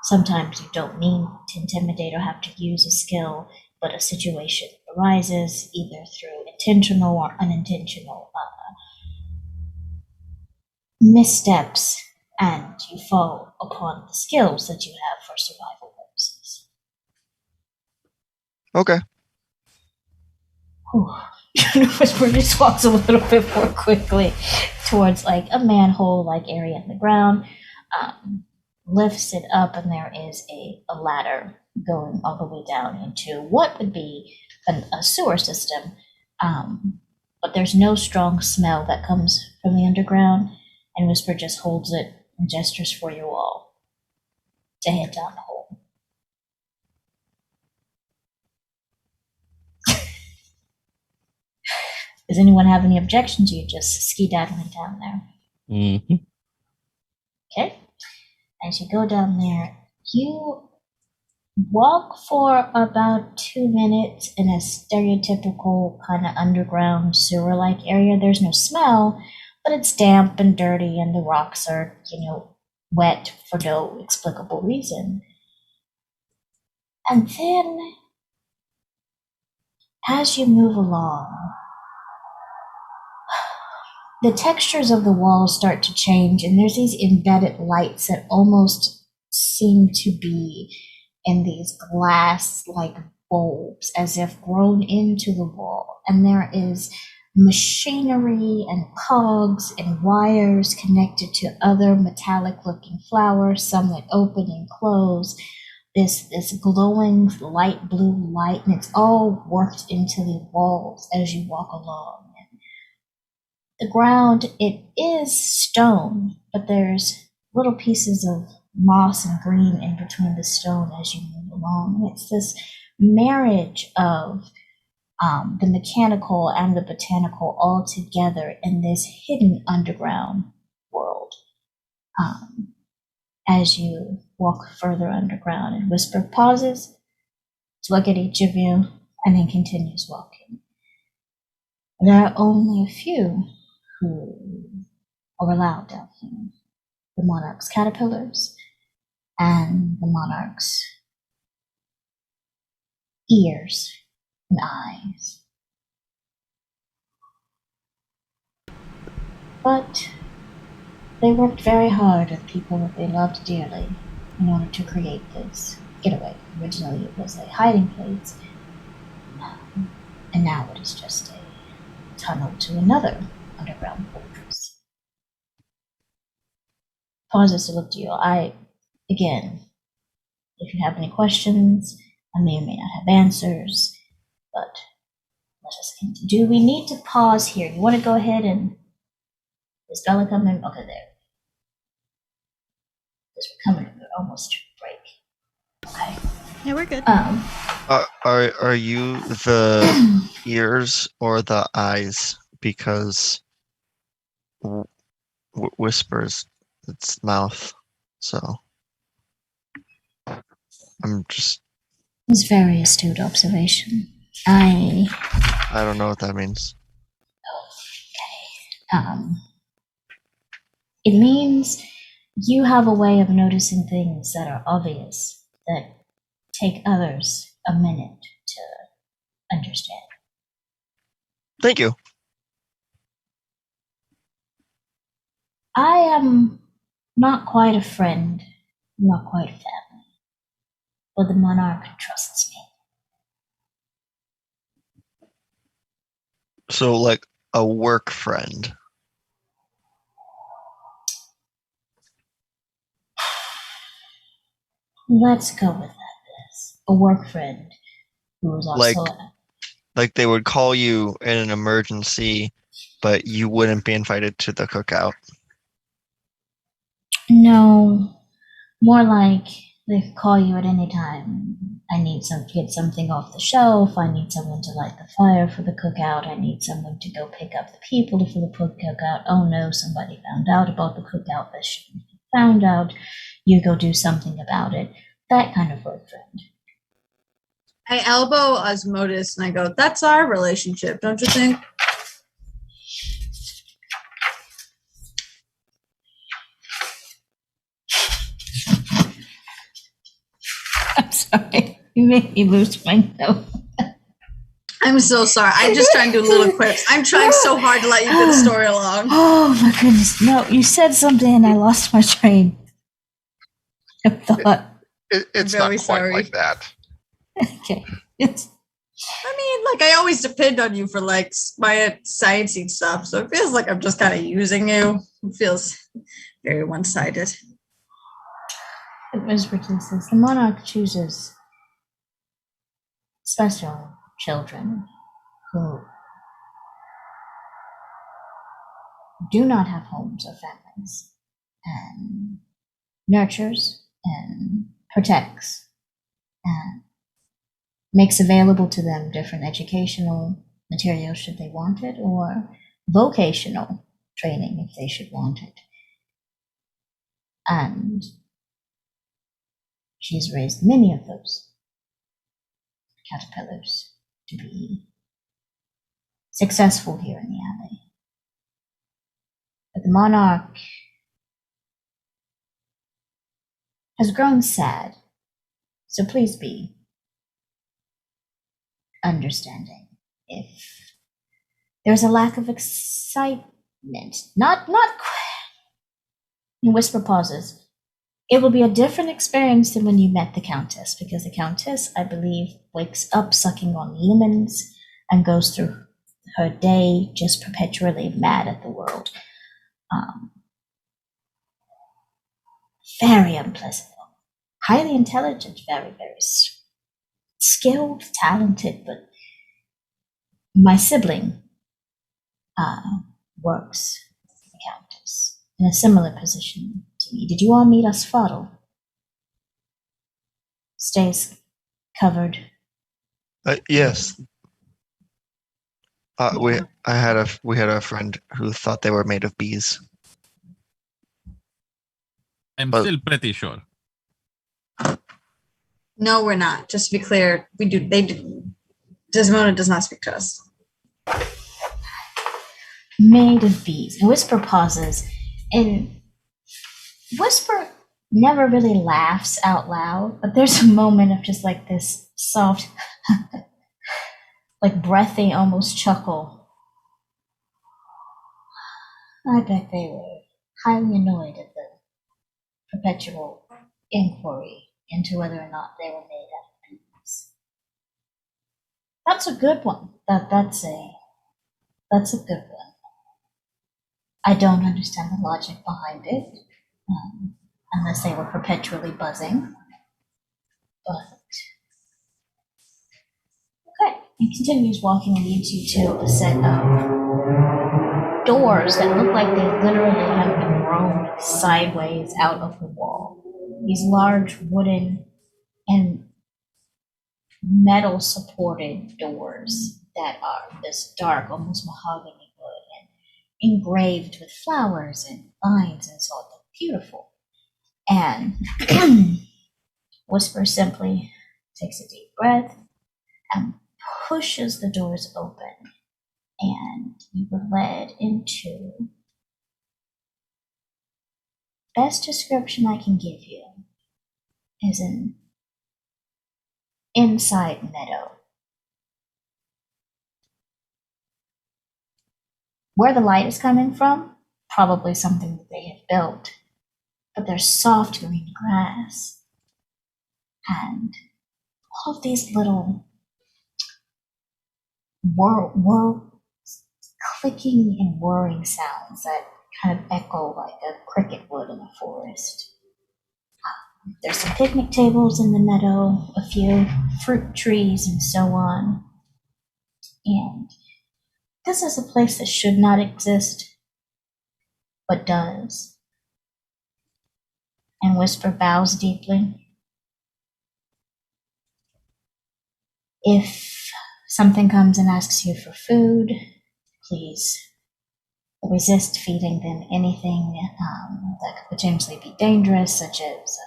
sometimes you don't mean to intimidate or have to use a skill, but a situation arises either through intentional or unintentional missteps, and you fall upon the skills that you have for survival purposes. Okay. Whisper just walks a little bit more quickly towards like a manhole-like area in the ground, lifts it up, and there is a ladder going all the way down into what would be a sewer system, but there's no strong smell that comes from the underground, and Whisper just holds it and gestures for you all to head down the hole. Does anyone have any objections? You just skedaddling down there. Mm-hmm. Okay. As you go down there, you walk for about 2 minutes in a stereotypical kind of underground sewer-like area. There's no smell, but it's damp and dirty, and the rocks are, wet for no explicable reason. And then, as you move along, the textures of the walls start to change, and there's these embedded lights that almost seem to be in these glass-like bulbs, as if grown into the wall. And there is machinery and cogs and wires connected to other metallic-looking flowers, some that open and close. This glowing light blue light, and it's all worked into the walls as you walk along. The ground, it is stone, but there's little pieces of moss and green in between the stone as you move along. And it's this marriage of the mechanical and the botanical all together in this hidden underground world. As you walk further underground, and Whisper pauses to look at each of you and then continues walking. There are only a few who are allowed down here. The monarch's caterpillars and the monarch's ears and eyes. But they worked very hard with people that they loved dearly in order to create this getaway. Originally it was a hiding place, and now it is just a tunnel to another underground fortress. Pauses to look to you. Again, if you have any questions, I may or may not have answers, but let us continue. Do we need to pause here? You want to go ahead and... Is Bella coming? Okay, there. Because we're almost to break. Okay. Yeah, we're good. Are you the ears or the eyes? Because whispers its mouth, so I'm just. It's very astute observation. I don't know what that means. Okay. It means you have a way of noticing things that are obvious that take others a minute to understand. Thank you. I am not quite a friend, not quite a family, but the monarch trusts me. So, like a work friend. Let's go with that. A work friend who is also like they would call you in an emergency, but you wouldn't be invited to the cookout. No, more like they could call you at any time. I need to get something off the shelf. I need someone to light the fire for the cookout. I need someone to go pick up the people for the cookout. Oh no, somebody found out about the cookout that shouldn't be found out. You go do something about it. That kind of work friend. I elbow Osmotus and I go, that's our relationship, don't you think? I'm sorry. You made me lose my note. I'm so sorry. I'm just trying to do little quips. I'm trying so hard to let you get the story along. Oh my goodness. No, you said something and I lost my train of thought. It's very not quite sorry. like that. Okay. It's I mean, like, I always depend on you for, like, my sciencey stuff, so it feels like I'm just kind of using you. It feels very one-sided. It was ridiculous. The monarch chooses special children who do not have homes or families, and nurtures and protects and makes available to them different educational materials should they want it, or vocational training if they should want it. And she's raised many of those caterpillars to be successful here in the alley. But the monarch has grown sad, so please be understanding if there's a lack of excitement. Not Whisper pauses. It will be a different experience than when you met the Countess, because the Countess, I believe, wakes up sucking on lemons and goes through her day just perpetually mad at the world. Very unpleasant. Highly intelligent, very, very skilled, talented, but my sibling works with the Countess in a similar position to me. Did you all meet Asphodel? Stays covered. Yes. We had a friend who thought they were made of bees. I'm still pretty sure. No, we're not. Just to be clear, we do. They do. Desmona does not speak to us. made of bees. And Whisper pauses, and Whisper never really laughs out loud, but there's a moment of just like this soft, like breathy, almost chuckle. I bet they were highly annoyed at the perpetual inquiry into whether or not they were made out of bees. That's a good one. That's a good one. I don't understand the logic behind it, unless they were perpetually buzzing. But okay, he continues walking and leads you to a set of doors that look like they literally have been rolled sideways out of the wall. These large wooden and metal supported doors that are this dark, almost mahogany wood and engraved with flowers and vines and so on. Beautiful. And Whisper simply takes a deep breath and pushes the doors open, and you were led into best description I can give you is an inside meadow. Where the light is coming from, probably something that they have built, but there's soft green grass and all of these little clicking and whirring sounds that kind of echo like a cricket would in a forest. There's some picnic tables in the meadow, a few fruit trees, and so on. And this is a place that should not exist, but does. And Whisper bows deeply. If something comes and asks you for food, please resist feeding them anything that could potentially be dangerous, such as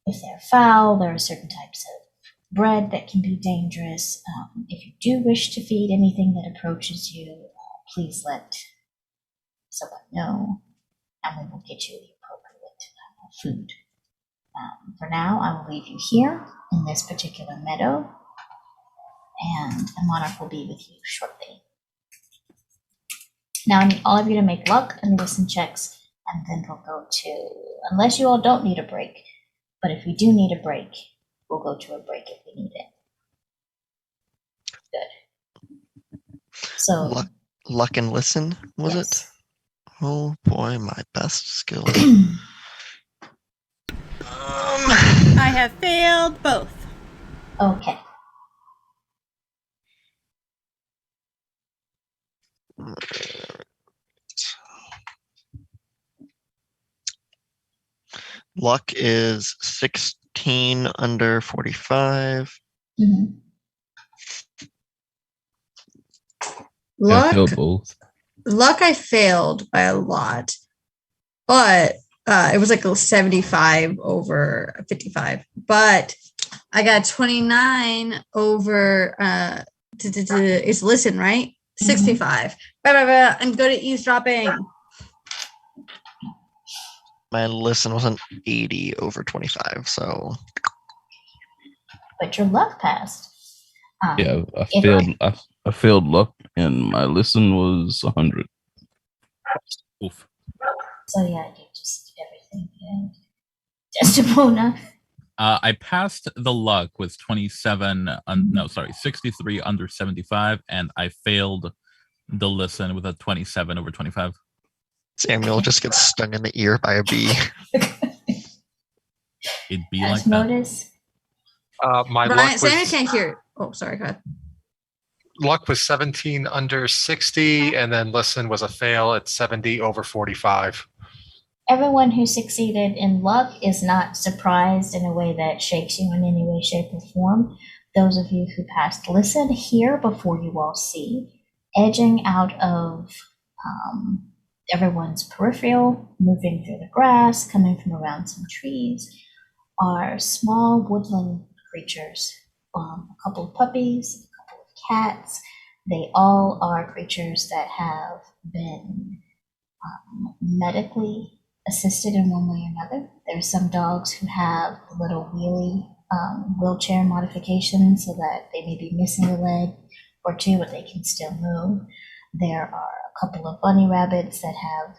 if they're foul, there are certain types of bread that can be dangerous. If you do wish to feed anything that approaches you, please let someone know, and we will get you the appropriate food. For now, I will leave you here in this particular meadow, and the monarch will be with you shortly. Now I need all of you to make luck and listen checks, and then we'll go to, unless you all don't need a break, but if we do need a break, we'll go to a break if we need it. Good. So luck and listen, was yes. it? Oh boy, my best skill. I have failed both. Okay. Luck is 16 under 45. Mm-hmm. I failed both. Luck I failed by a lot, but it was like a 75 over 55. But I got 29 over it's listen, right? 65. Blah. I'm good at eavesdropping. My listen was an 80 over 25, so. But your luck passed. Yeah, I failed luck, and my listen was 100. Oof. So yeah, you just everything. Desdemona. I passed the luck with 63 under 75, and I failed the listen with a 27 over 25. Samuel just gets stung in the ear by a bee. It'd be As like notice. that. My Brian, luck was, Samuel can't hear. Oh, sorry, go ahead. luck was 17 under 60, and then listen was a fail at 70 over 45. Everyone who succeeded in luck is not surprised in a way that shakes you in any way, shape, or form. Those of you who passed listen here before you all see, edging out of everyone's peripheral, moving through the grass, coming from around some trees, are small woodland creatures. A couple of puppies, a couple of cats, They all are creatures that have been medically assisted in one way or another. There's some dogs who have little wheelchair modifications so that they may be missing a leg or two, but they can still move. There are a couple of bunny rabbits that have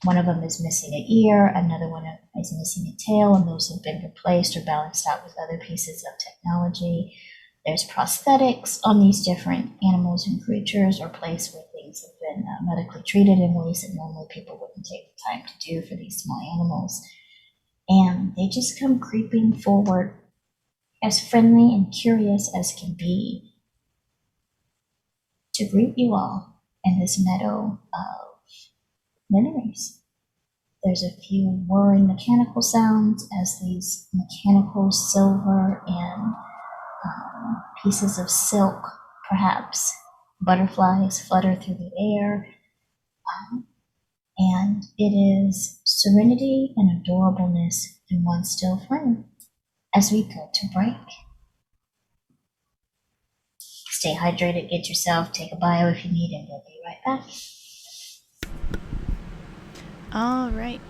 one of them is missing an ear, another one is missing a tail, and those have been replaced or balanced out with other pieces of technology. There's prosthetics on these different animals and creatures, or placed where things have been medically treated in ways that normally people wouldn't take the time to do for these small animals. And they just come creeping forward as friendly and curious as can be to greet you all in this meadow of memories. There's a few whirring mechanical sounds as these mechanical silver and pieces of silk, perhaps butterflies, flutter through the air. And it is serenity and adorableness in one still frame as we go to break. Stay hydrated, get yourself, take a bio if you need, and we'll be right back. All right.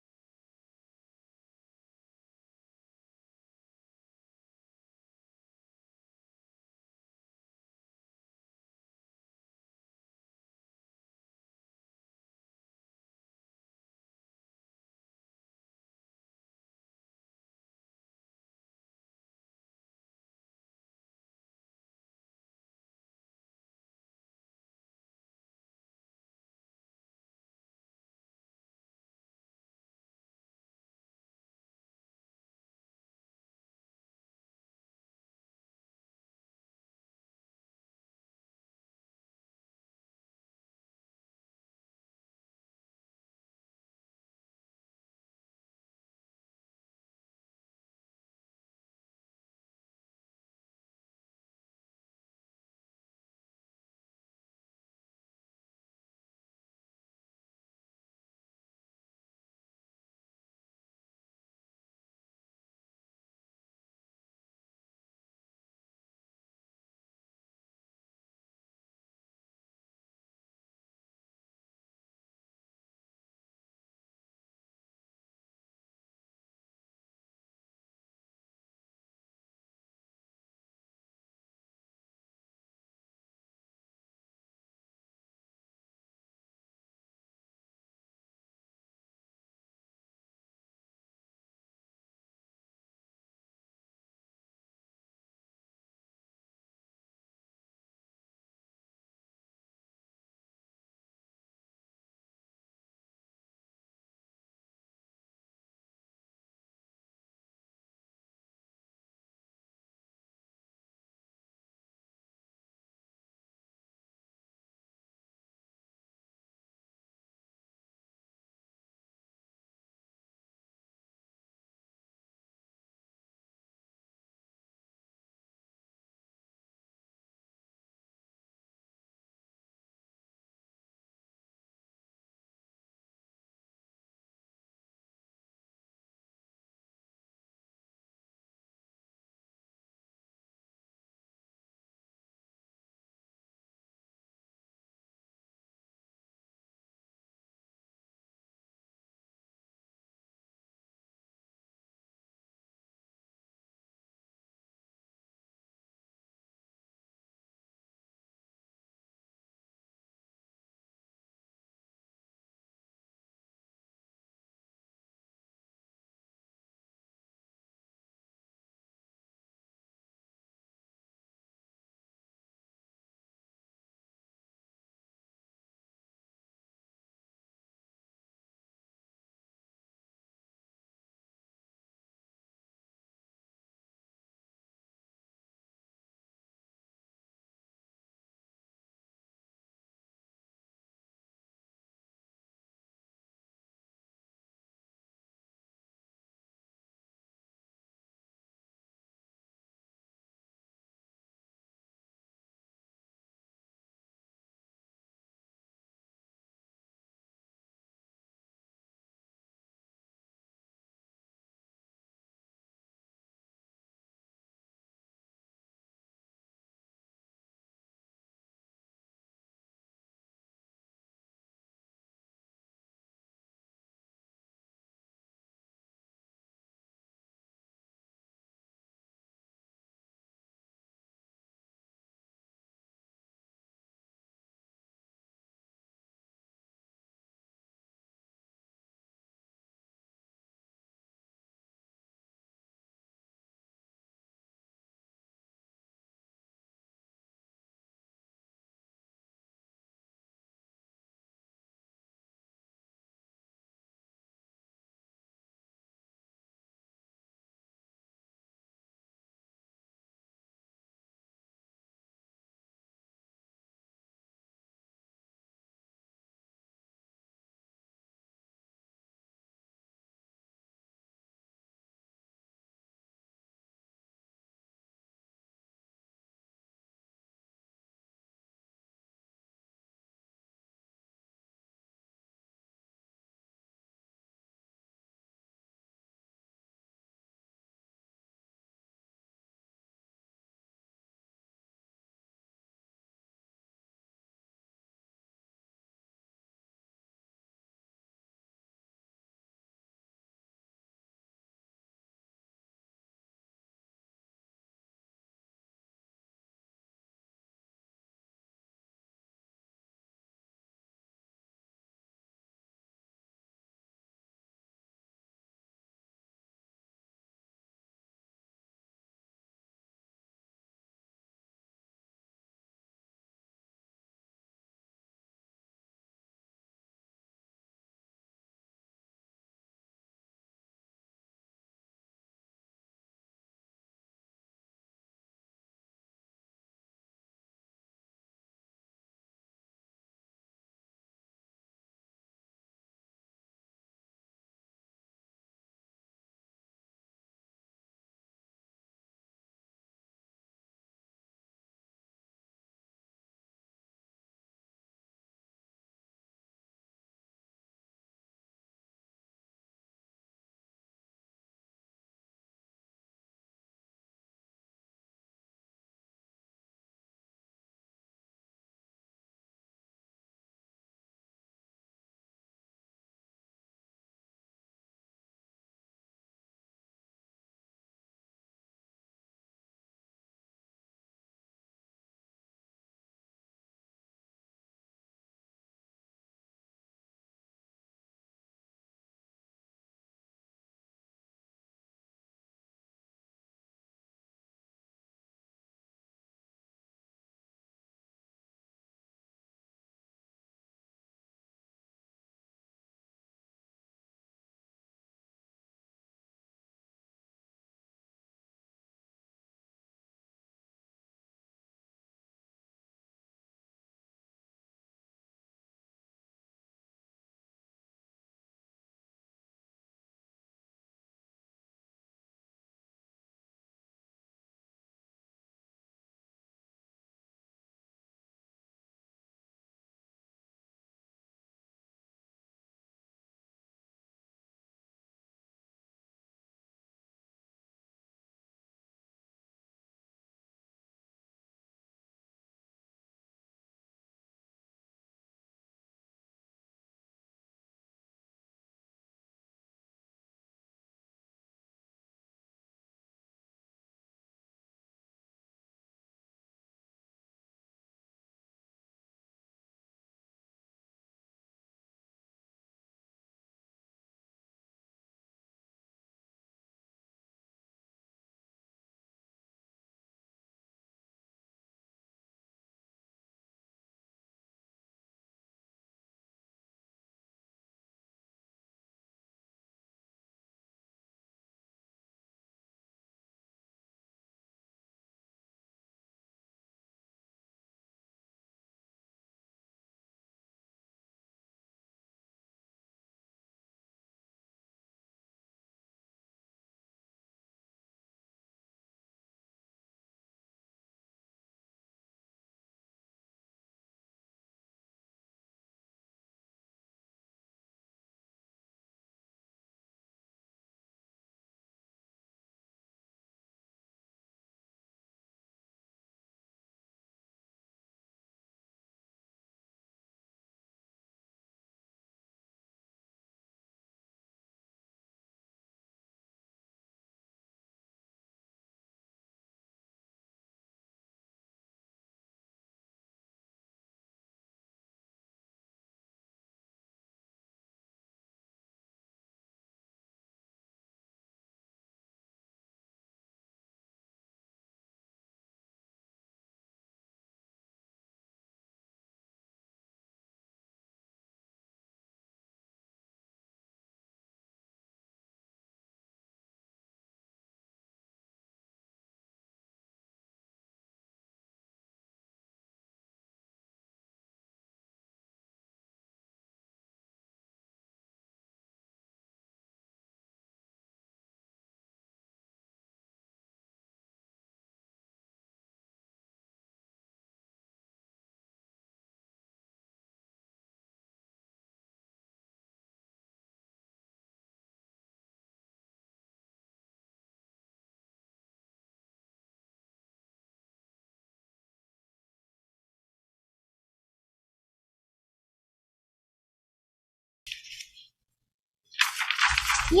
Yay!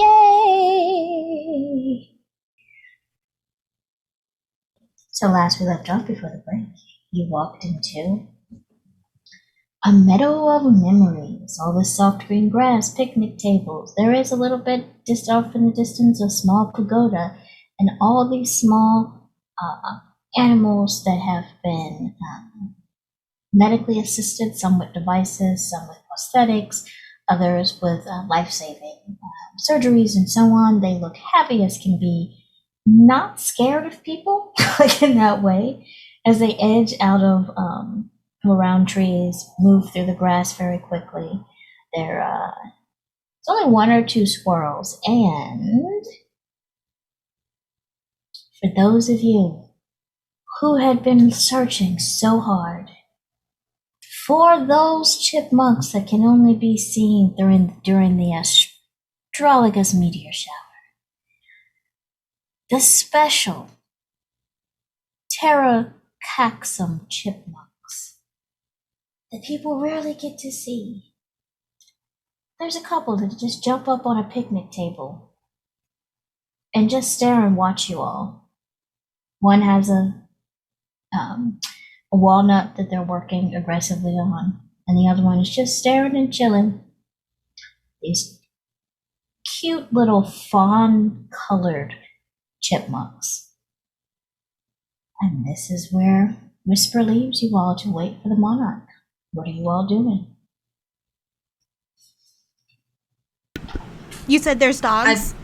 So last we left off before the break, you walked into a meadow of memories, all the soft green grass, picnic tables. There is a little bit just off in the distance a small pagoda, and all these small animals that have been medically assisted, some with devices, some with prosthetics, others with life-saving surgeries and so on. They look happy as can be, not scared of people, like in that way, as they edge out of around trees, move through the grass very quickly. There's only one or two squirrels, and for those of you who had been searching so hard for those chipmunks that can only be seen during the astrologus meteor shower, the special Terracaxum chipmunks that people rarely get to see. There's a couple that just jump up on a picnic table and just stare and watch you all. One has a walnut that they're working aggressively on, and the other one is just staring and chilling. These cute little fawn-colored chipmunks. And this is where Whisper leaves you all to wait for the monarch. What are you all doing? You said there's dogs?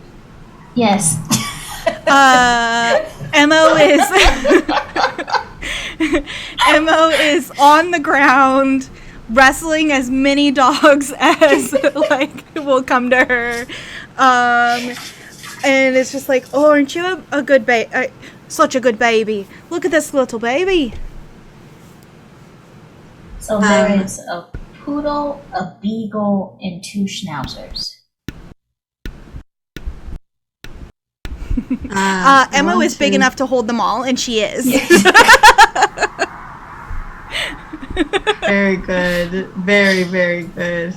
Yes. Mo is on the ground wrestling as many dogs as will come to her, and it's just like, oh, aren't you a good baby? Such a good baby. Look at this little baby. So there is a poodle, a beagle, and two schnauzers. Emma is big enough to hold them all, and she is. Very good. Very, very good.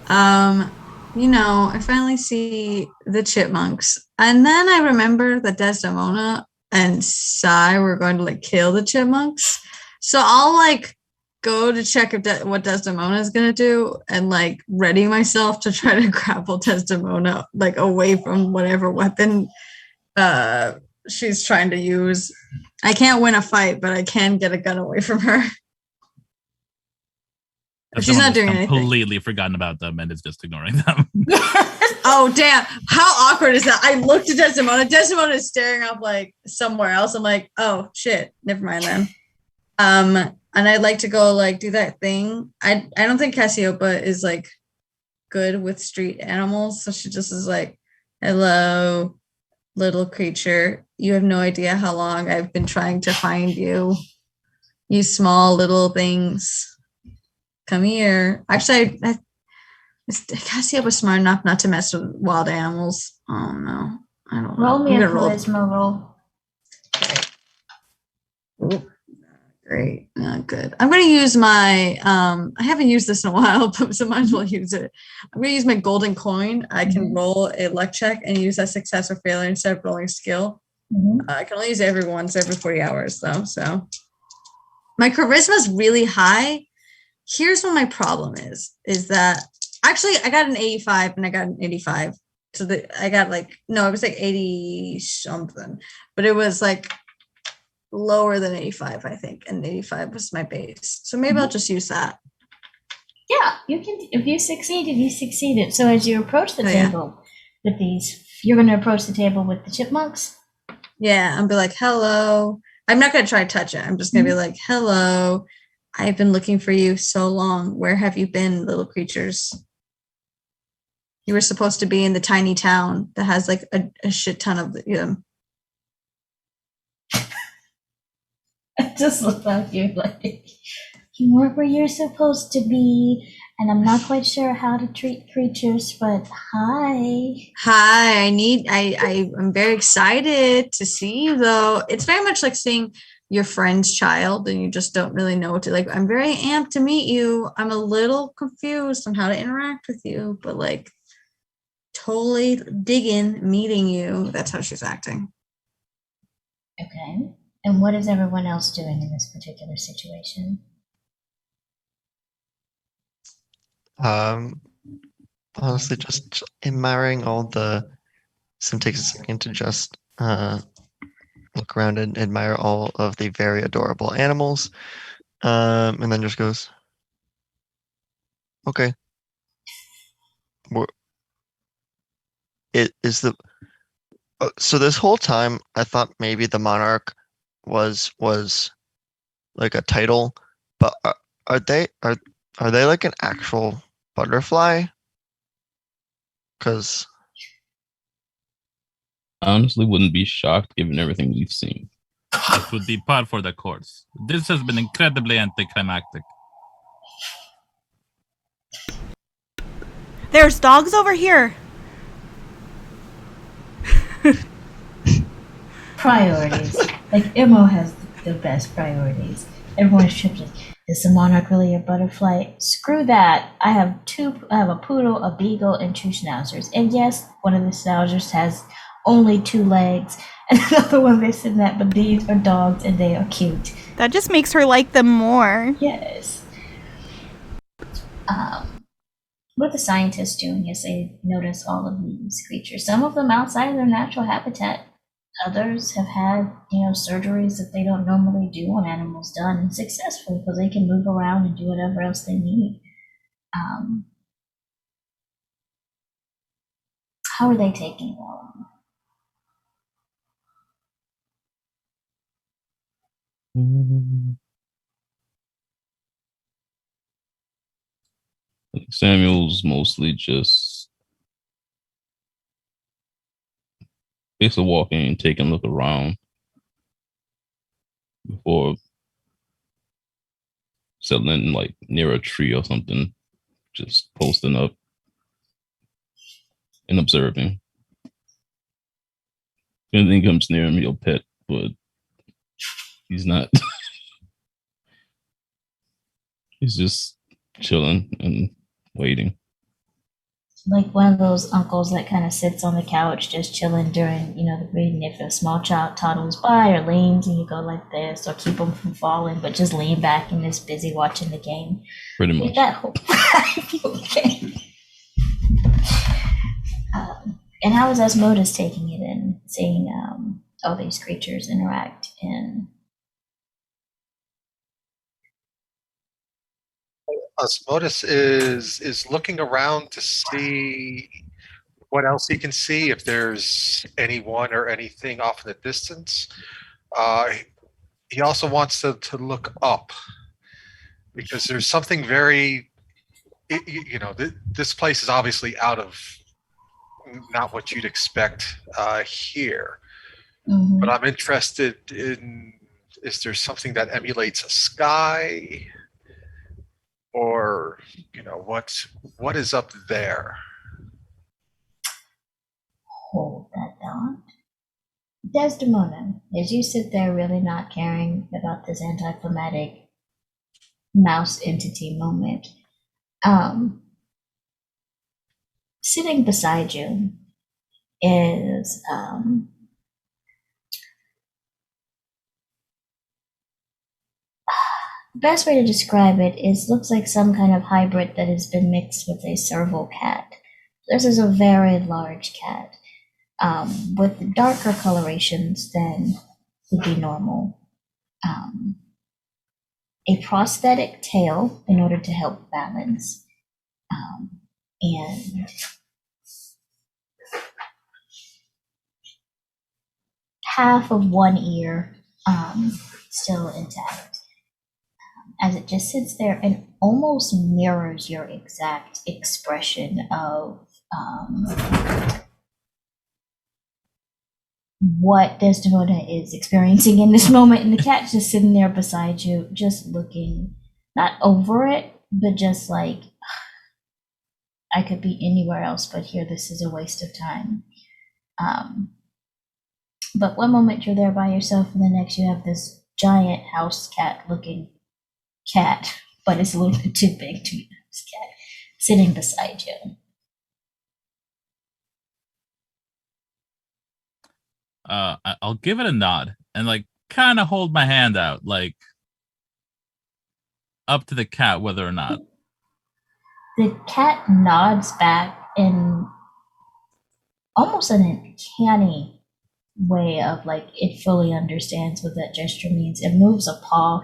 I finally see the chipmunks. And then I remember that Desdemona and Sai were going to kill the chipmunks. So I'll go to check what Desdemona is going to do and ready myself to try to grapple Desdemona away from whatever weapon she's trying to use. I can't win a fight, but I can get a gun away from her. She's not doing anything. Completely forgotten about them and is just ignoring them. Oh, damn. How awkward is that? I looked at Desdemona. Desdemona is staring off somewhere else. I'm like, oh, shit. Never mind then. And I'd like to go do that thing. I don't think Cassiopeia is good with street animals. So she just is hello, little creature. You have no idea how long I've been trying to find you. You small little things. Come here. Actually, Cassiopeia was smart enough not to mess with wild animals. Oh, no. I don't know. Roll me a charisma roll. Ooh. Great. Good. I'm going to use my, I haven't used this in a while, but so might as well use it. I'm going to use my golden coin. I can roll a luck check and use that success or failure instead of rolling skill. I can only use it every 40 hours, though. So my charisma is really high. Here's what my problem is that actually I got an 85 and I got an 85. So I got it was 80 something, but it was lower than 85, I think, and 85 was my base. So maybe I'll just use that. Yeah, you can. If you succeeded, you succeeded. So as you approach the table with these, you're going to approach the table with the chipmunks? Yeah, and be hello. I'm not going to try to touch it. I'm just going to be hello. I've been looking for you so long. Where have you been, little creatures? You were supposed to be in the tiny town that has a shit ton of them. I just look at you you weren't where you're supposed to be, and I'm not quite sure how to treat creatures, but hi. Hi, I'm very excited to see you, though. It's very much like seeing your friend's child and you just don't really know what to I'm very amped to meet you. I'm a little confused on how to interact with you, but totally digging meeting you. That's how she's acting. Okay. And what is everyone else doing in this particular situation? Honestly, just admiring all the. Sim takes a second to just look around and admire all of the very adorable animals, and then just goes, "Okay, it is the." So this whole time, I thought maybe the monarch was like a title, but are they are they like an actual butterfly? Because I honestly wouldn't be shocked given everything we've seen. This would be par for the course. This has been incredibly anticlimactic. There's dogs over here. Priorities. Like, Imo has the best priorities. Everyone's tripped. Is the monarch really a butterfly? Screw that. I have a poodle, a beagle, and 2 schnauzers. And yes, one of the schnauzers has only 2 legs, and another one they're sitting at, but these are dogs and they are cute. That just makes her like them more. Yes. What the scientists doing is they notice all of these creatures. Some of them outside of their natural habitat. Others have had, surgeries that they don't normally do on animals done successfully because they can move around and do whatever else they need. How are they taking it all on? Samuel's mostly just basically walking and taking a look around before settling like near a tree or something, just posting up and observing. If anything comes near him, he'll pet, but he's not. He's just chilling and waiting. Like one of those uncles that kind of sits on the couch just chilling during, the reading. If a small child toddles by or leans and you go like this or keep them from falling, but just lean back and is busy watching the game. Pretty much. That whole okay. And how is Asmodeus taking it in, seeing all these creatures interact in? Osmotus is looking around to see what else he can see, if there's anyone or anything off in the distance. He also wants to look up because there's something very, this place is obviously out of not what you'd expect here. Mm-hmm. But I'm interested in, is there something that emulates a sky? Or, what is up there? Hold that thought. Desdemona, as you sit there really not caring about this anticlimactic mouse entity moment, sitting beside you is the best way to describe it is looks like some kind of hybrid that has been mixed with a serval cat. This is a very large cat with darker colorations than would be normal. A prosthetic tail in order to help balance, and half of one ear still intact. As it just sits there and almost mirrors your exact expression of what Desdemona is experiencing in this moment. And the cat's just sitting there beside you, just looking, not over it, but just like, I could be anywhere else but here. This is a waste of time. But one moment you're there by yourself, and the next you have this giant house cat looking cat, but it's a little bit too big to be a house cat, sitting beside you. I'll give it a nod and like kind of hold my hand out, like up to the cat whether or not. The cat nods back in almost an uncanny way of like it fully understands what that gesture means. It moves a paw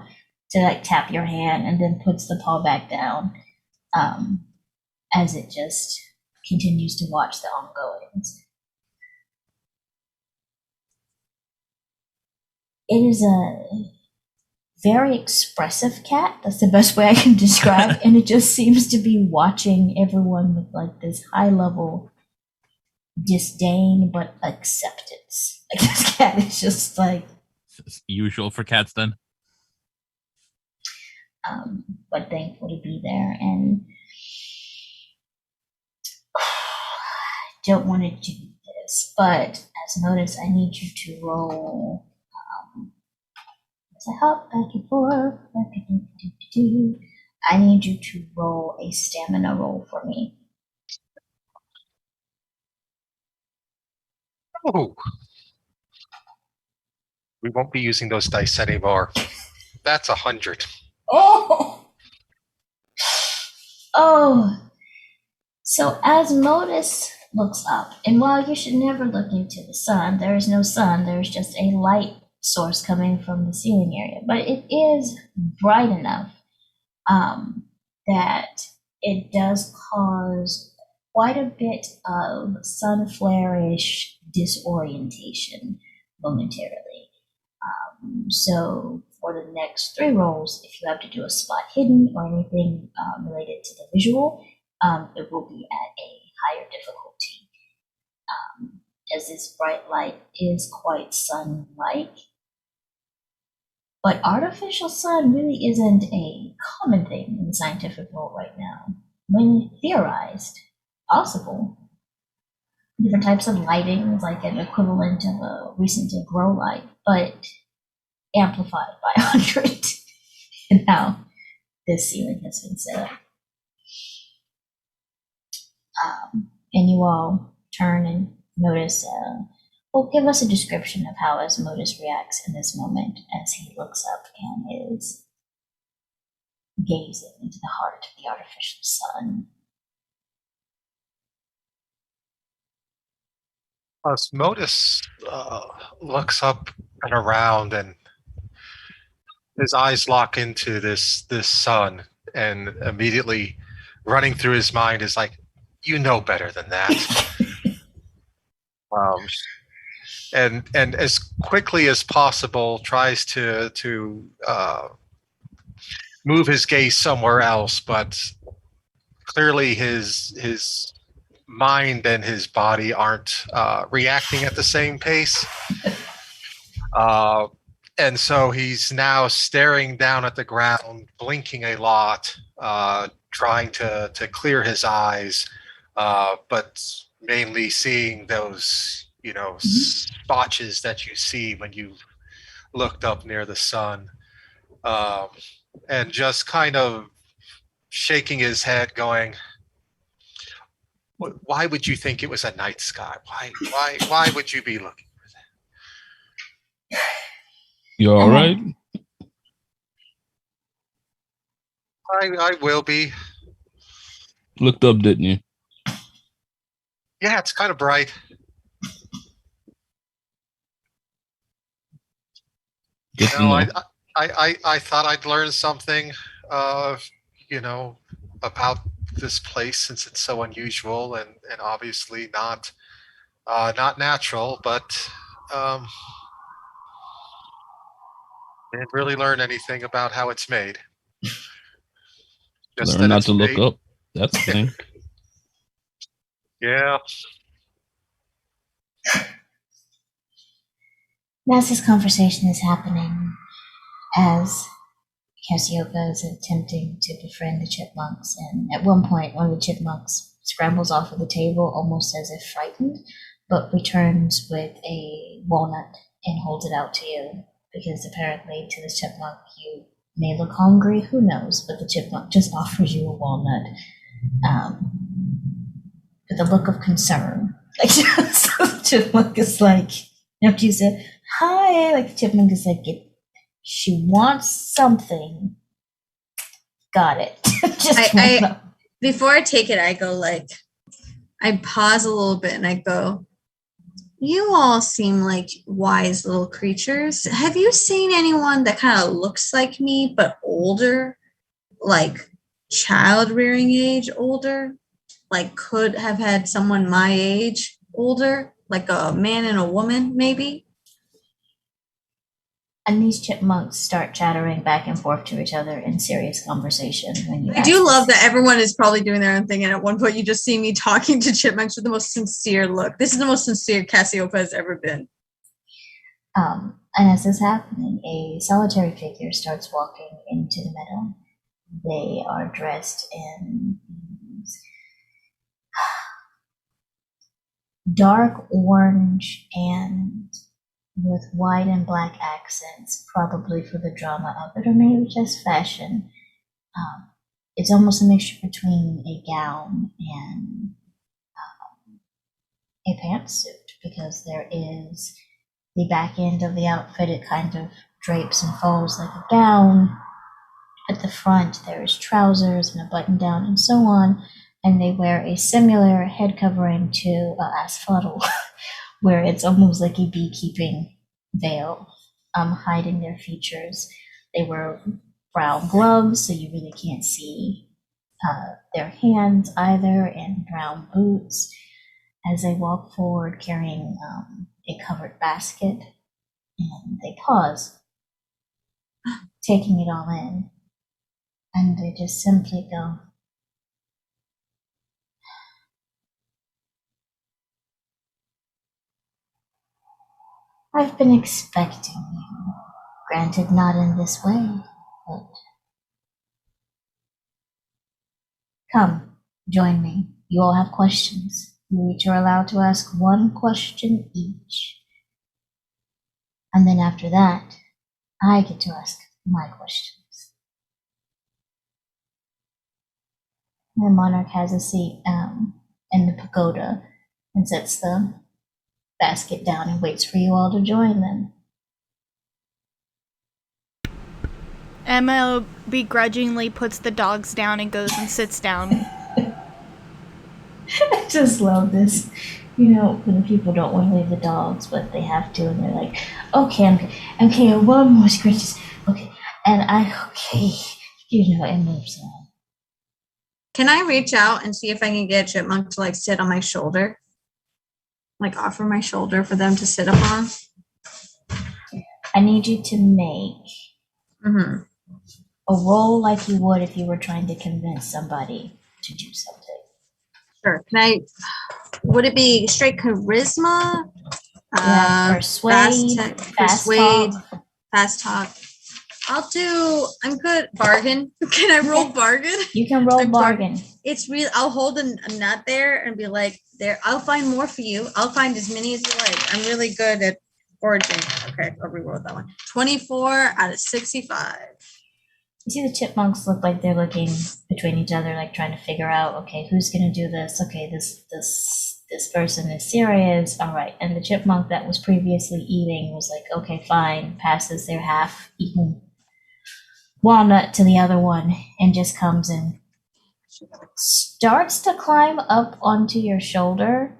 to like tap your hand and then puts the paw back down as it just continues to watch the ongoings. It is a very expressive cat. That's the best way I can describe. And it just seems to be watching everyone with like this high level disdain but acceptance. Like this cat is just like It's usual for cats then. but thankful to be there and don't want to do this, but as notice, I need you to roll. As I hop back and forth, I need you to roll a stamina roll for me. Oh, we won't be using those dice anymore. That's 100. Oh, oh. So as Modus looks up, and while you should never look into the sun, there is no sun. There is just a light source coming from the ceiling area, but it is bright enough that it does cause quite a bit of sun flare-ish disorientation momentarily. So for the next 3 rolls, if you have to do a spot hidden or anything related to the visual, it will be at a higher difficulty. As this bright light is quite sun-like. But artificial sun really isn't a common thing in the scientific world right now. When theorized, possible. Different types of lighting, like an equivalent of a recent grow light, but amplified by 100 in how this ceiling has been set up. And you all turn and notice, well, give us a description of how Asmodeus reacts in this moment as he looks up and is gazing into the heart of the artificial sun. Osmotus looks up and around, and his eyes lock into this sun, and immediately running through his mind is like, "You know better than that." And as quickly as possible tries to move his gaze somewhere else, but clearly his mind and his body aren't reacting at the same pace. And so he's now staring down at the ground, blinking a lot, trying to clear his eyes, but mainly seeing those, spotches that you see when you looked up near the sun, and just kind of shaking his head, going, "Why would you think it was a night sky? Why would you be looking for that?" You all right? I will be. Looked up, didn't you? Yeah, it's kind of bright. Good to know. I thought I'd learn something, about this place, since it's so unusual and obviously not natural. But didn't really learn anything about how it's made. Just Learn that not it's to look made. up. That's the thing. Yeah. As this conversation is happening, as Cassiopeia is attempting to befriend the chipmunks, and at one point one of the chipmunks scrambles off of the table almost as if frightened, but returns with a walnut and holds it out to you, because apparently to the chipmunk you may look hungry, who knows, but the chipmunk just offers you a walnut with a look of concern. Like, so the chipmunk is like, Now she said, hi, like the chipmunk is like, she wants something. Got it. Just before I take it, I go like, I pause a little bit and I go, you all seem like wise little creatures. Have you seen anyone that kind of looks like me but older? Like child rearing age older? Like could have had someone my age older? Like a man and a woman, maybe? And these chipmunks start chattering back and forth to each other in serious conversation. When you I do love that everyone is probably doing their own thing, and at one point you just see me talking to chipmunks with the most sincere look. This is the most sincere Cassiopeia has ever been. And as this is happening, a solitary figure starts walking into the meadow. They are dressed in dark orange and with white and black accents, probably for the drama of it, or maybe just fashion. It's almost a mixture between a gown and a pantsuit, because there is the back end of the outfit, it kind of drapes and folds like a gown. At the front, there is trousers and a button down and so on, and they wear a similar head covering to asphodel, where it's almost like a beekeeping veil, hiding their features. They wear brown gloves, so you really can't see their hands either, and brown boots as they walk forward carrying a covered basket, and they pause, taking it all in, and they just simply go, I've been expecting you. Granted, not in this way, but come, join me. You all have questions. You each are allowed to ask one question each. And then after that, I get to ask my questions. The monarch has a seat in the pagoda and sets the basket down and waits for you all to join them. Emma begrudgingly puts the dogs down and goes and sits down. I just love this. You know, when people don't want to leave the dogs, but they have to, and they're like, okay, one more scratches. Okay, you know, it moves on. Can I reach out and see if I can get a chipmunk to like sit on my shoulder? Like offer my shoulder for them to sit upon? I need you to make Mm-hmm. a roll like you would if you were trying to convince somebody to do something. Sure. Would it be straight charisma? Persuade, fast talk. I'm good. Bargain. Can I roll bargain? You can roll bargain. It's real. I'll hold a nut there and be like, there, I'll find more for you. I'll find as many as you like. I'm really good at foraging. Okay, I'll reroll that one. 24 out of 65. You see the chipmunks look like they're looking between each other, like trying to figure out, okay, who's going to do this? Okay, this person is serious. All right. And the chipmunk that was previously eating was like, okay, fine, passes their half-eaten walnut to the other one and just comes and starts to climb up onto your shoulder,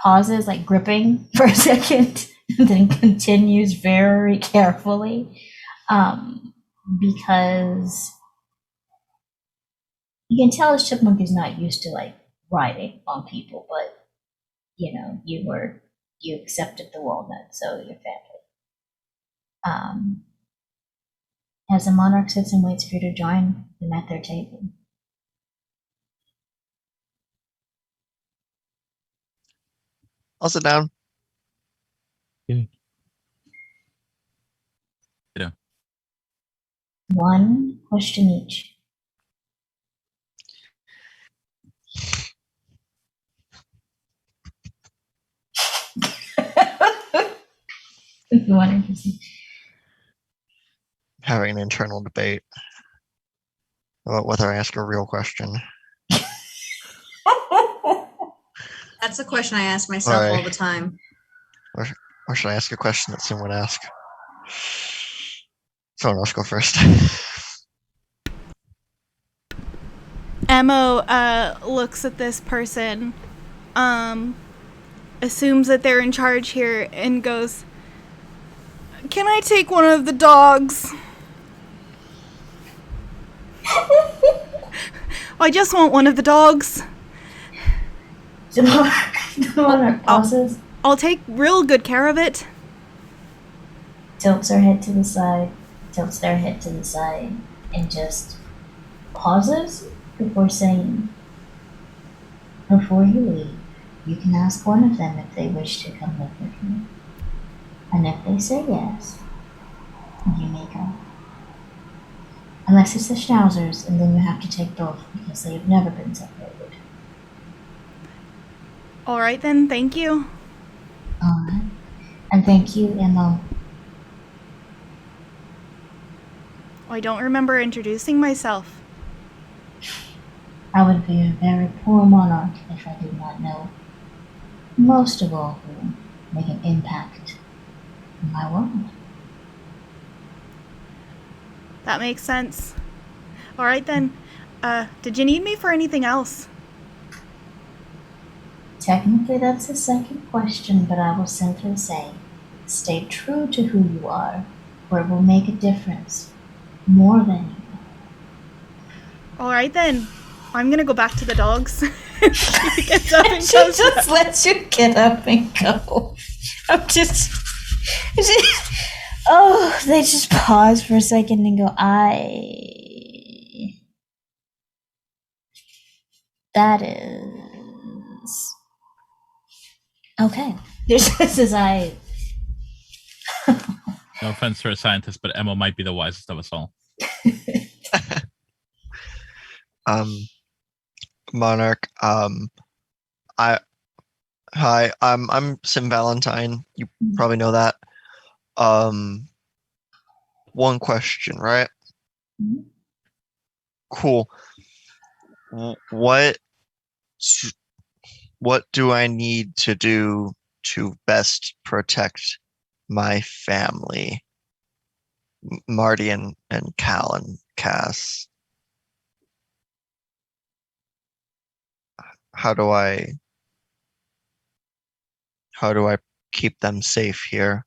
pauses, like gripping for a second, and then continues very carefully, because you can tell this chipmunk is not used to like riding on people, but you know, you accepted the walnut, so your family. As the monarch sits and waits for you to join them at their table. I'll sit down. Yeah. One question each. Having an internal debate about whether I ask a real question. That's the question I ask myself all the time. Or should I ask a question that someone would ask? Someone else go first. Emo looks at this person, assumes that they're in charge here, and goes, "Can I take one of the dogs?" I just want one of the dogs. The monarch pauses, I'll take real good care of it. tilts her head to the side, tilts their head to the side, and just pauses before saying, "Before you leave, you can ask one of them if they wish to come live with you. And if they say yes, you may go. Unless it's the schnauzers, and then you have to take both because they have never been separated." All right then, thank you. Alright. And thank you, Emma. I don't remember introducing myself. I would be a very poor monarch if I did not know most of all who make an impact in my world. That makes sense. All right then. Did you need me for anything else? Technically, that's the second question, but I will simply say, stay true to who you are, or it will make a difference more than you know. All right then. I'm gonna go back to the dogs. She gets up and She goes just lets you get up and go. I'm just. Oh, they just pause for a second and go, That is. Okay. This is I. No offense to a scientist, but Emma might be the wisest of us all. Monarch. Hi. I'm Sim Valentine. You probably know that. One question, right? Mhm. Cool. What do I need to do to best protect my family? Marty and Cal and Cass. How do I keep them safe here?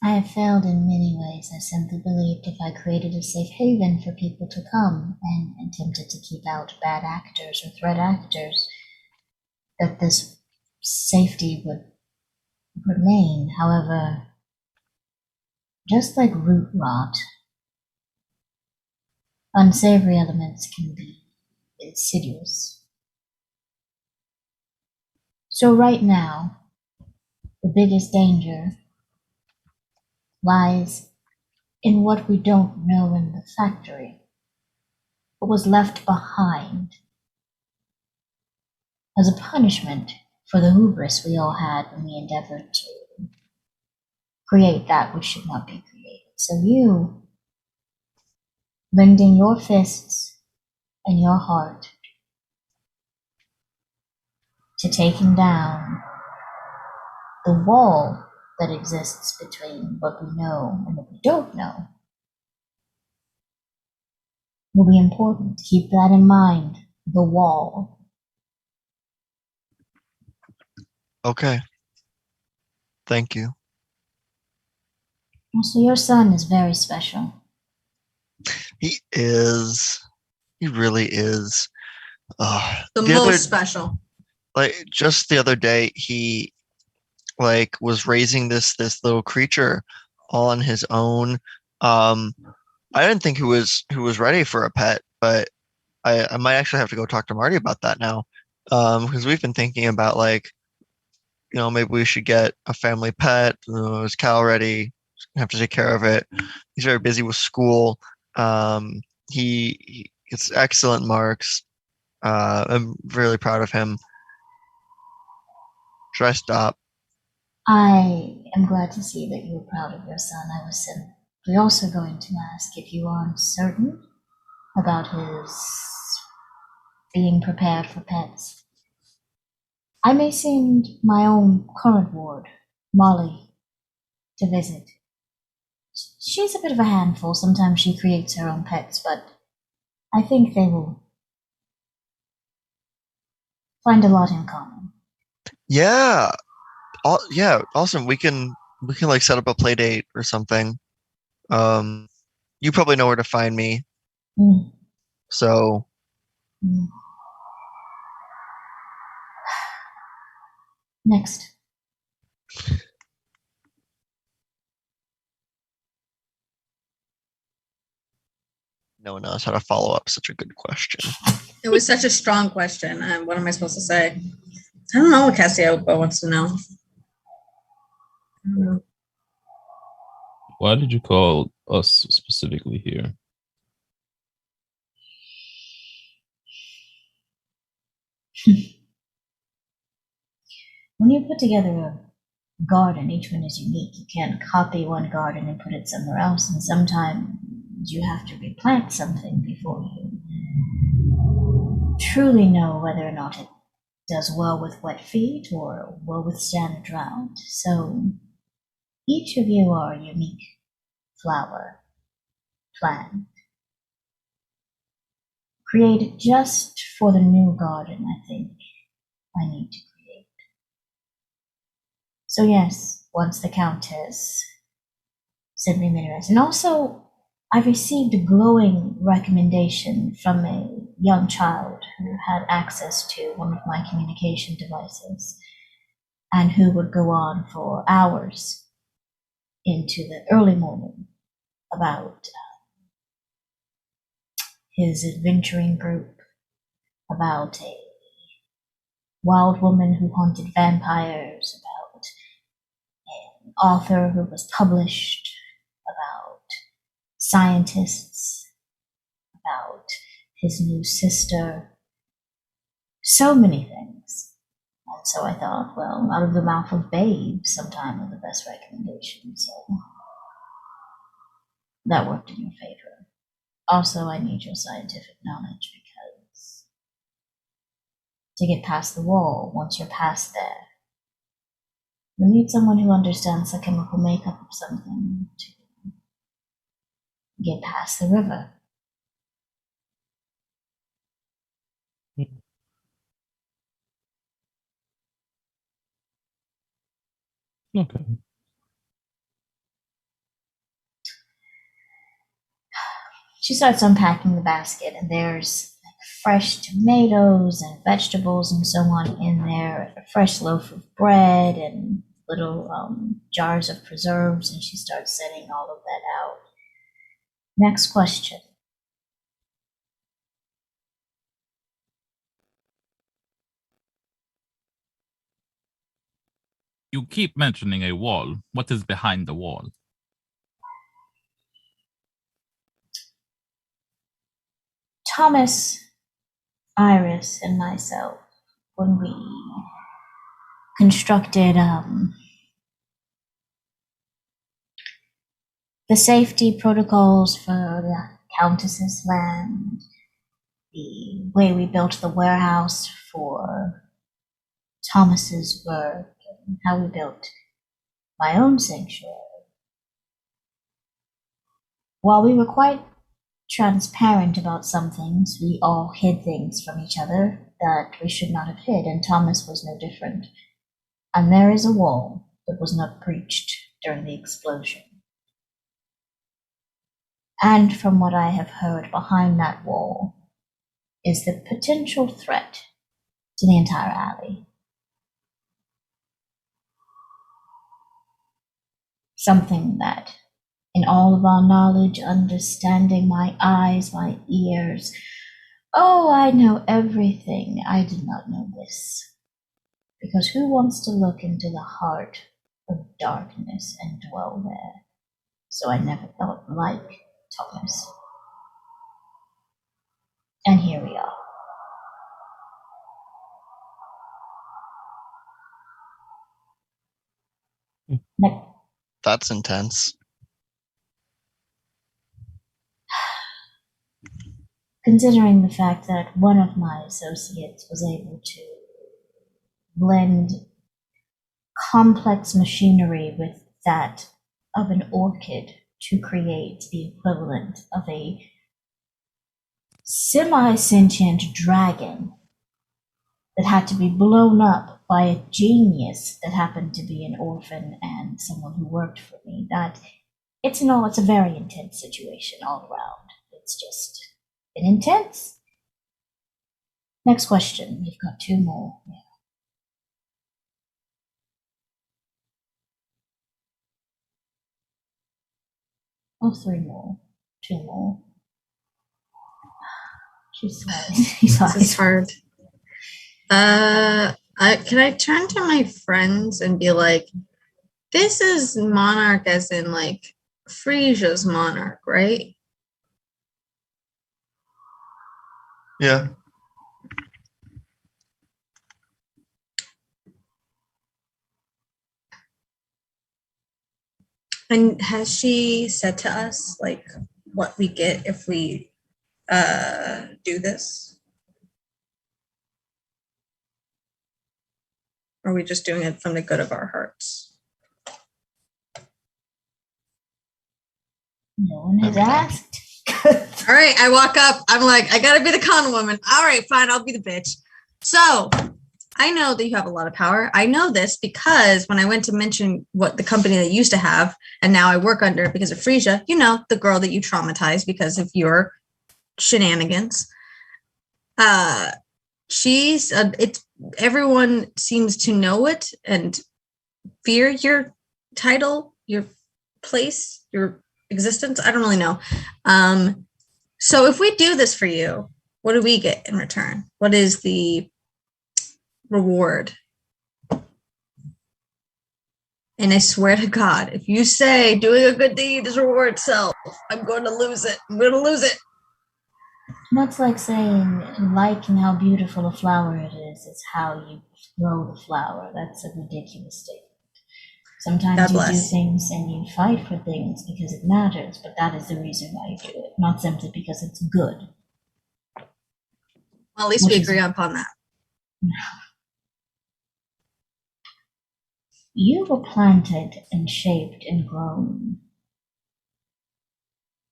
I have failed in many ways. I simply believed if I created a safe haven for people to come and attempted to keep out bad actors or threat actors, that this safety would remain. However, just like root rot, unsavory elements can be insidious. So right now, the biggest danger lies in what we don't know in the factory, what was left behind as a punishment for the hubris we all had when we endeavored to create that which should not be created. So you, lending your fists and your heart to taking down the wall that exists between what we know and what we don't know, will be important. Keep that in mind, the wall. Okay. Thank you. Also, your son is very special. He is. He really is. The most special. Like just the other day, he was raising this little creature all on his own. I didn't think he was ready for a pet, but I might actually have to go talk to Marty about that now. Because we've been thinking about maybe we should get a family pet. Is Cal ready? Have to take care of it. He's very busy with school. He gets excellent marks. I'm really proud of him. Should I stop? I am glad to see that you are proud of your son. I was simply also going to ask if you are certain about his being prepared for pets. I may send my own current ward, Molly, to visit. She's a bit of a handful. Sometimes she creates her own pets, but I think they will find a lot in common. Yeah. Yeah, awesome. We can like set up a play date or something. You probably know where to find me. Mm. So Mm. Next. no one knows how to follow up such a good question. It was such a strong question. What am I supposed to say? I don't know what Cassiopeia wants to know. I don't know. Why did you call us specifically here? When you put together a garden, each one is unique. You can't copy one garden and put it somewhere else, and sometimes you have to replant something before you truly know whether or not it does well with wet feet or will withstand a drought. So each of you are a unique flower, plant, created just for the new garden, I think I need to create. So yes, once the Countess sent me minerals. And also, I received a glowing recommendation from a young child who had access to one of my communication devices and who would go on for hours into the early morning about his adventuring group, about a wild woman who hunted vampires, about an author who was published, about scientists, about his new sister, so many things. And so I thought, well, out of the mouth of babes, sometime are the best recommendation. So that worked in your favor. Also, I need your scientific knowledge because to get past the wall, once you're past there, you need someone who understands the chemical makeup of something to get past the river. Okay. She starts unpacking the basket, and there's like fresh tomatoes and vegetables and so on in there, a fresh loaf of bread and little jars of preserves, and she starts setting all of that out. Next question. You keep mentioning a wall. What is behind the wall? Thomas, Iris, and myself, when we constructed the safety protocols for the Countess's land, the way we built the warehouse for Thomas's work, and how we built my own sanctuary. While we were quite transparent about some things, we all hid things from each other that we should not have hid, and Thomas was no different. And there is a wall that was not breached during the explosion. And from what I have heard, behind that wall is the potential threat to the entire alley. Something that, in all of our knowledge, understanding, my eyes, my ears, oh, I know everything. I did not know this. Because who wants to look into the heart of darkness and dwell there? So I never thought like Thomas. And here we are. Next. That's intense. considering the fact that one of my associates was able to blend complex machinery with that of an orchid to create the equivalent of a semi-sentient dragon that had to be blown up by a genius that happened to be an orphan and someone who worked for me. That it's a very intense situation all around. It's just been intense. Next question. We've got 2 more. Yeah. Oh, 3 more. 2 more. She's This is hard. Can I turn to my friends and be like, this is monarch as in like Frisia's monarch, right? Yeah. And has she said to us like what we get if we do this? Or are we just doing it from the good of our hearts? No one has asked. All right, I walk up. I'm like, I gotta be the con woman. All right, fine, I'll be the bitch. So I know that you have a lot of power. I know this because when I went to mention what the company that you used to have, and now I work under because of Frisia, you know, the girl that you traumatized because of your shenanigans. It's everyone seems to know it and fear your title, your place, your existence. I don't really know. So if we do this for you, what do we get in return? What is the reward? And I swear to God, if you say doing a good deed is reward itself, I'm going to lose it. I'm going to lose it. Much like saying, liking how beautiful a flower it is, it's how you grow the flower. That's a ridiculous statement. Sometimes you do things and you fight for things because it matters, but that is the reason why you do it, not simply because it's good. Well, at least we agree upon that. You were planted and shaped and grown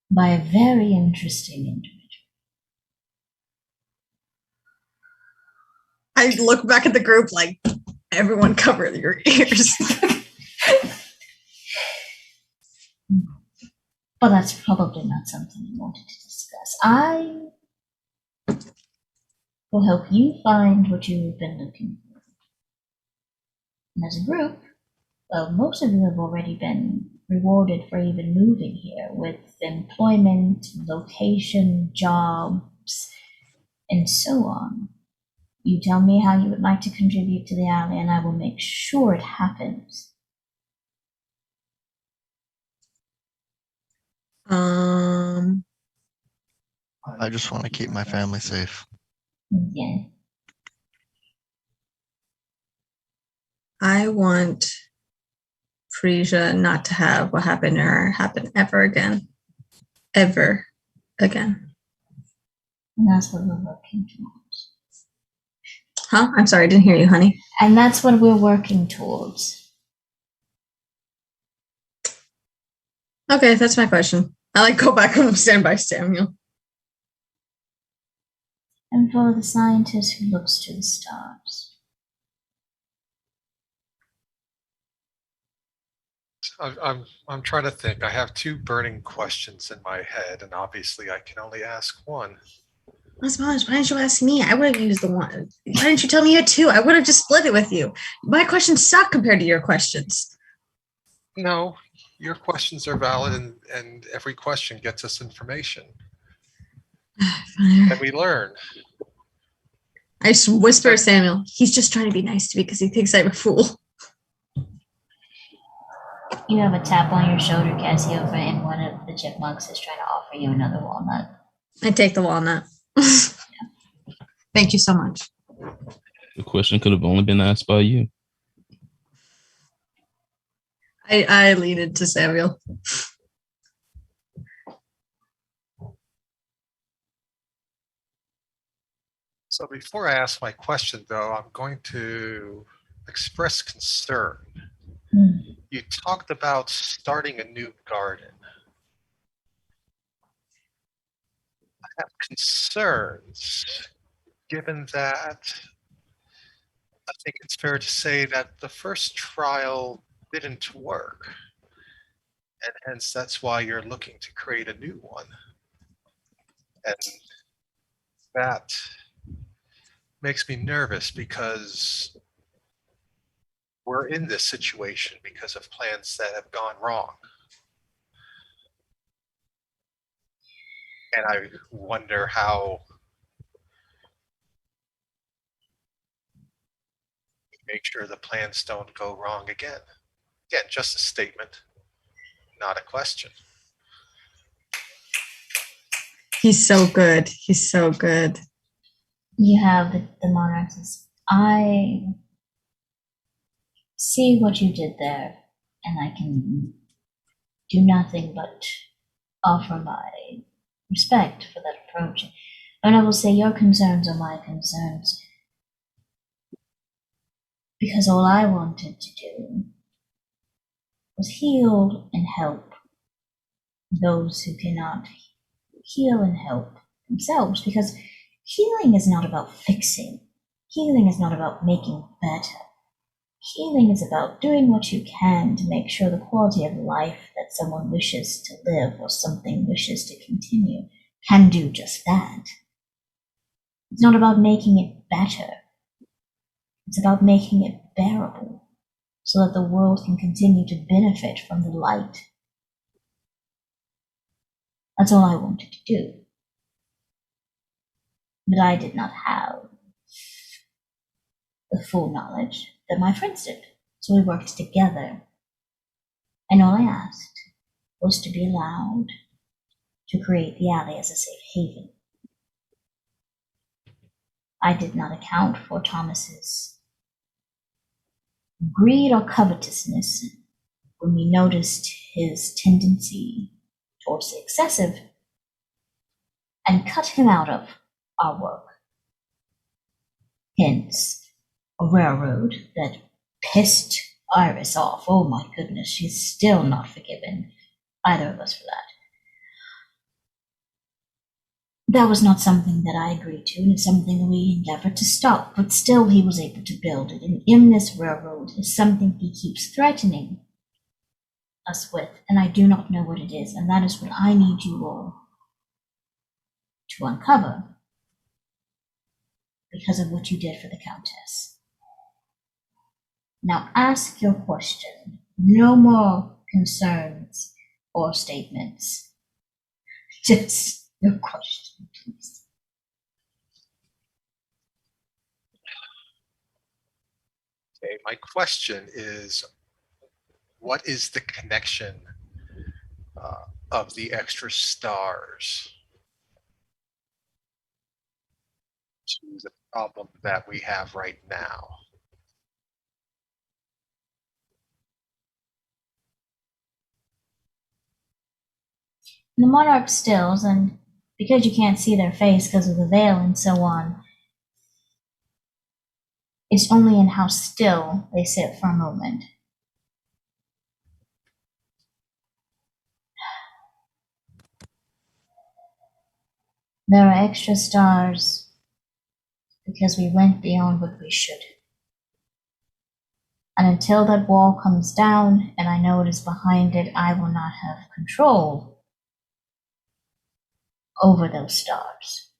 by a very interesting individual. I look back at the group like, everyone cover your ears. But that's probably not something you wanted to discuss. I will help you find what you've been looking for. And as a group, well, most of you have already been rewarded for even moving here with employment, location, jobs, and so on. You tell me how you would like to contribute to the alley, and I will make sure it happens. I just want to keep my family safe. Yeah. I want Frisia not to have what happened to her happen ever again. Ever again. And that's what we're working towards. Huh? I'm sorry, I didn't hear you, honey. And that's what we're working towards. Okay, that's my question. I like go back and stand by Samuel. And for the scientist who looks to the stars. I'm trying to think. I have 2 burning questions in my head, and obviously I can only ask one. Miss Mullins, why didn't you ask me? I would have used the one. Why didn't you tell me you had 2? I would have just split it with you. My questions suck compared to your questions. No, your questions are valid, and every question gets us information. And we learn. I just whisper to Samuel, he's just trying to be nice to me because he thinks I'm a fool. You have a tap on your shoulder, Cassiopeia, and one of the chipmunks is trying to offer you another walnut. I take the walnut. Thank you so much. The question could have only been asked by you. I lean into Samuel. So before I ask my question, though, I'm going to express concern. You talked about starting a new garden. I have concerns, given that I think it's fair to say that the first trial didn't work. And hence, that's why you're looking to create a new one. And that makes me nervous because we're in this situation because of plans that have gone wrong. And I wonder how we make sure the plans don't go wrong again. Again, just a statement, not a question. He's so good. He's so good. You have the monarch says, I see what you did there, and I can do nothing but offer my respect for that approach. And I will say your concerns are my concerns. Because all I wanted to do was heal and help those who cannot heal and help themselves. Because healing is not about fixing. Healing is not about making better. Healing is about doing what you can to make sure the quality of life that someone wishes to live or something wishes to continue can do just that. It's not about making it better. It's about making it bearable so that the world can continue to benefit from the light. That's all I wanted to do. But I did not have the full knowledge that my friends did. So we worked together. And all I asked was to be allowed to create the alley as a safe haven. I did not account for Thomas's greed or covetousness when we noticed his tendency towards the excessive and cut him out of our work. Hence, a railroad that pissed Iris off. Oh my goodness, she's still not forgiven either of us for that. That was not something that I agreed to, and it's something we endeavored to stop, but still he was able to build it, and in this railroad is something he keeps threatening us with, and I do not know what it is, and that is what I need you all to uncover because of what you did for the Countess. Now ask your question. No more concerns or statements. Just your question, please. Okay, my question is, what is the connection of the extra stars to the problem that we have right now? The monarch stills, and because you can't see their face because of the veil and so on, it's only in how still they sit for a moment. There are extra stars because we went beyond what we should. And until that wall comes down and I know what is behind it, I will not have control over those stars.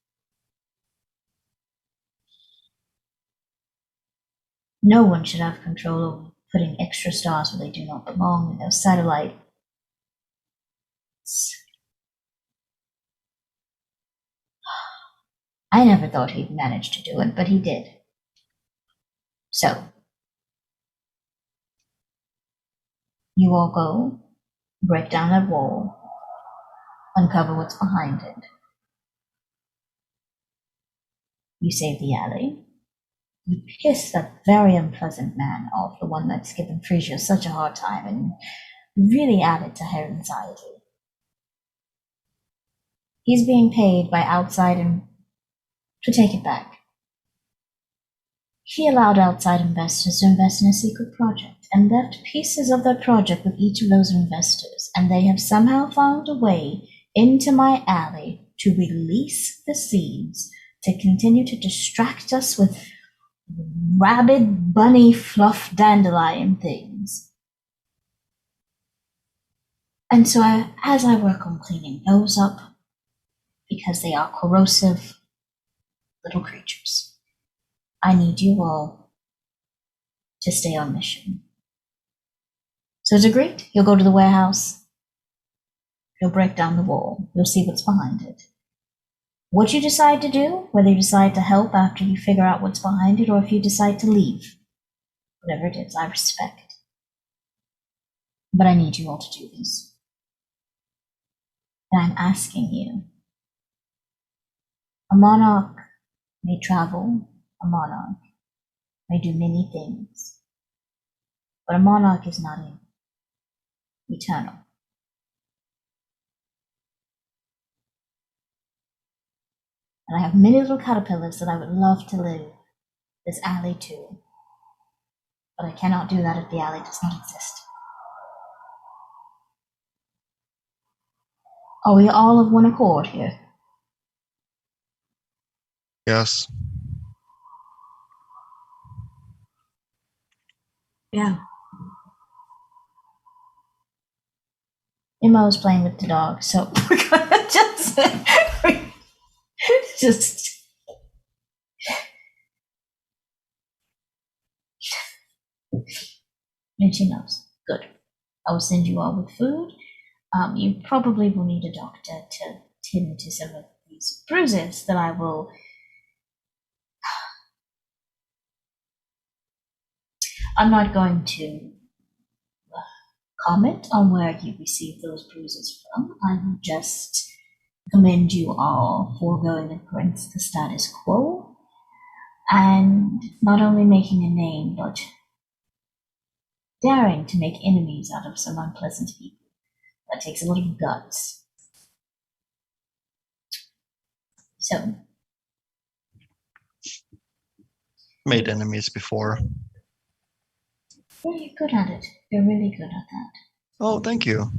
No one should have control over putting extra stars where they do not belong in those satellites. I never thought he'd manage to do it, but he did. So, you all go, break down that wall, uncover what's behind it. You save the alley. You piss that very unpleasant man off, the one that's given Frisia such a hard time and really added to her anxiety. He's being paid by outside and to take it back. He allowed outside investors to invest in a secret project and left pieces of that project with each of those investors, and they have somehow found a way into my alley to release the seeds to continue to distract us with rabid bunny fluff dandelion things. And so as I work on cleaning those up, because they are corrosive little creatures, I need you all to stay on mission. So it's agreed. You'll go to the warehouse. You'll break down the wall. You'll see what's behind it. What you decide to do, whether you decide to help after you figure out what's behind it, or if you decide to leave, whatever it is, I respect. But I need you all to do this. And I'm asking you. A monarch may travel, a monarch may do many things, but a monarch is not eternal. And I have many little caterpillars that I would love to live this alley to, but I cannot do that if the alley does not exist. Are we all of one accord here? Yes. Yeah. Emma was playing with the dog, so we're gonna just and she knows. Good. I will send you all with food. You probably will need a doctor to tend to some of these bruises that I will. I'm not going to comment on where you received those bruises from. I will just commend you all for going against the status quo and not only making a name, but daring to make enemies out of some unpleasant people. That takes a lot of guts. So. Made enemies before. Yeah, you're good at it. You're really good at that. Oh, thank you.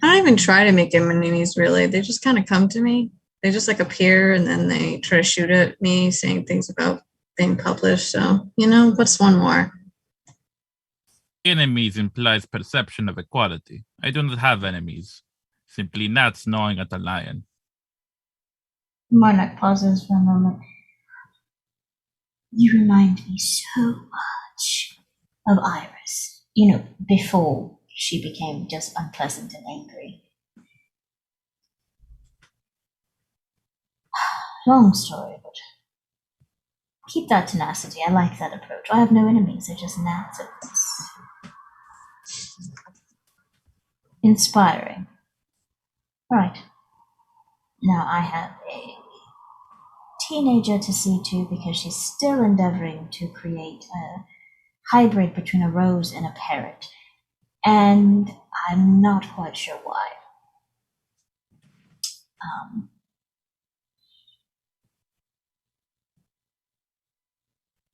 I don't even try to make enemies, really. They just kind of come to me. They just like appear and then they try to shoot at me, saying things about being published. So, what's one more? Enemies implies perception of equality. I do not have enemies. Simply gnats gnawing at a lion. Monarch pauses for a moment. You remind me so much of Iris. Before she became just unpleasant and angry. Long story, but keep that tenacity. I like that approach. I have no enemies. They're just gnats. It's inspiring. All right. Now I have a teenager to see to because she's still endeavoring to create a hybrid between a rose and a parrot. And I'm not quite sure why.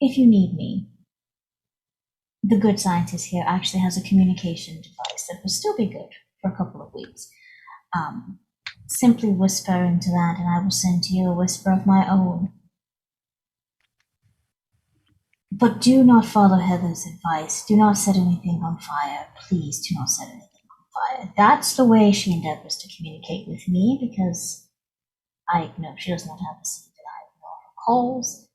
If you need me, the good scientist here actually has a communication device that will still be good for a couple of weeks. Simply whisper into that and I will send to you a whisper of my own. But do not follow Heather's advice. Do not set anything on fire. Please do not set anything on fire. That's the way she endeavors to communicate with me because I know she does not have a seat that I ignore her calls.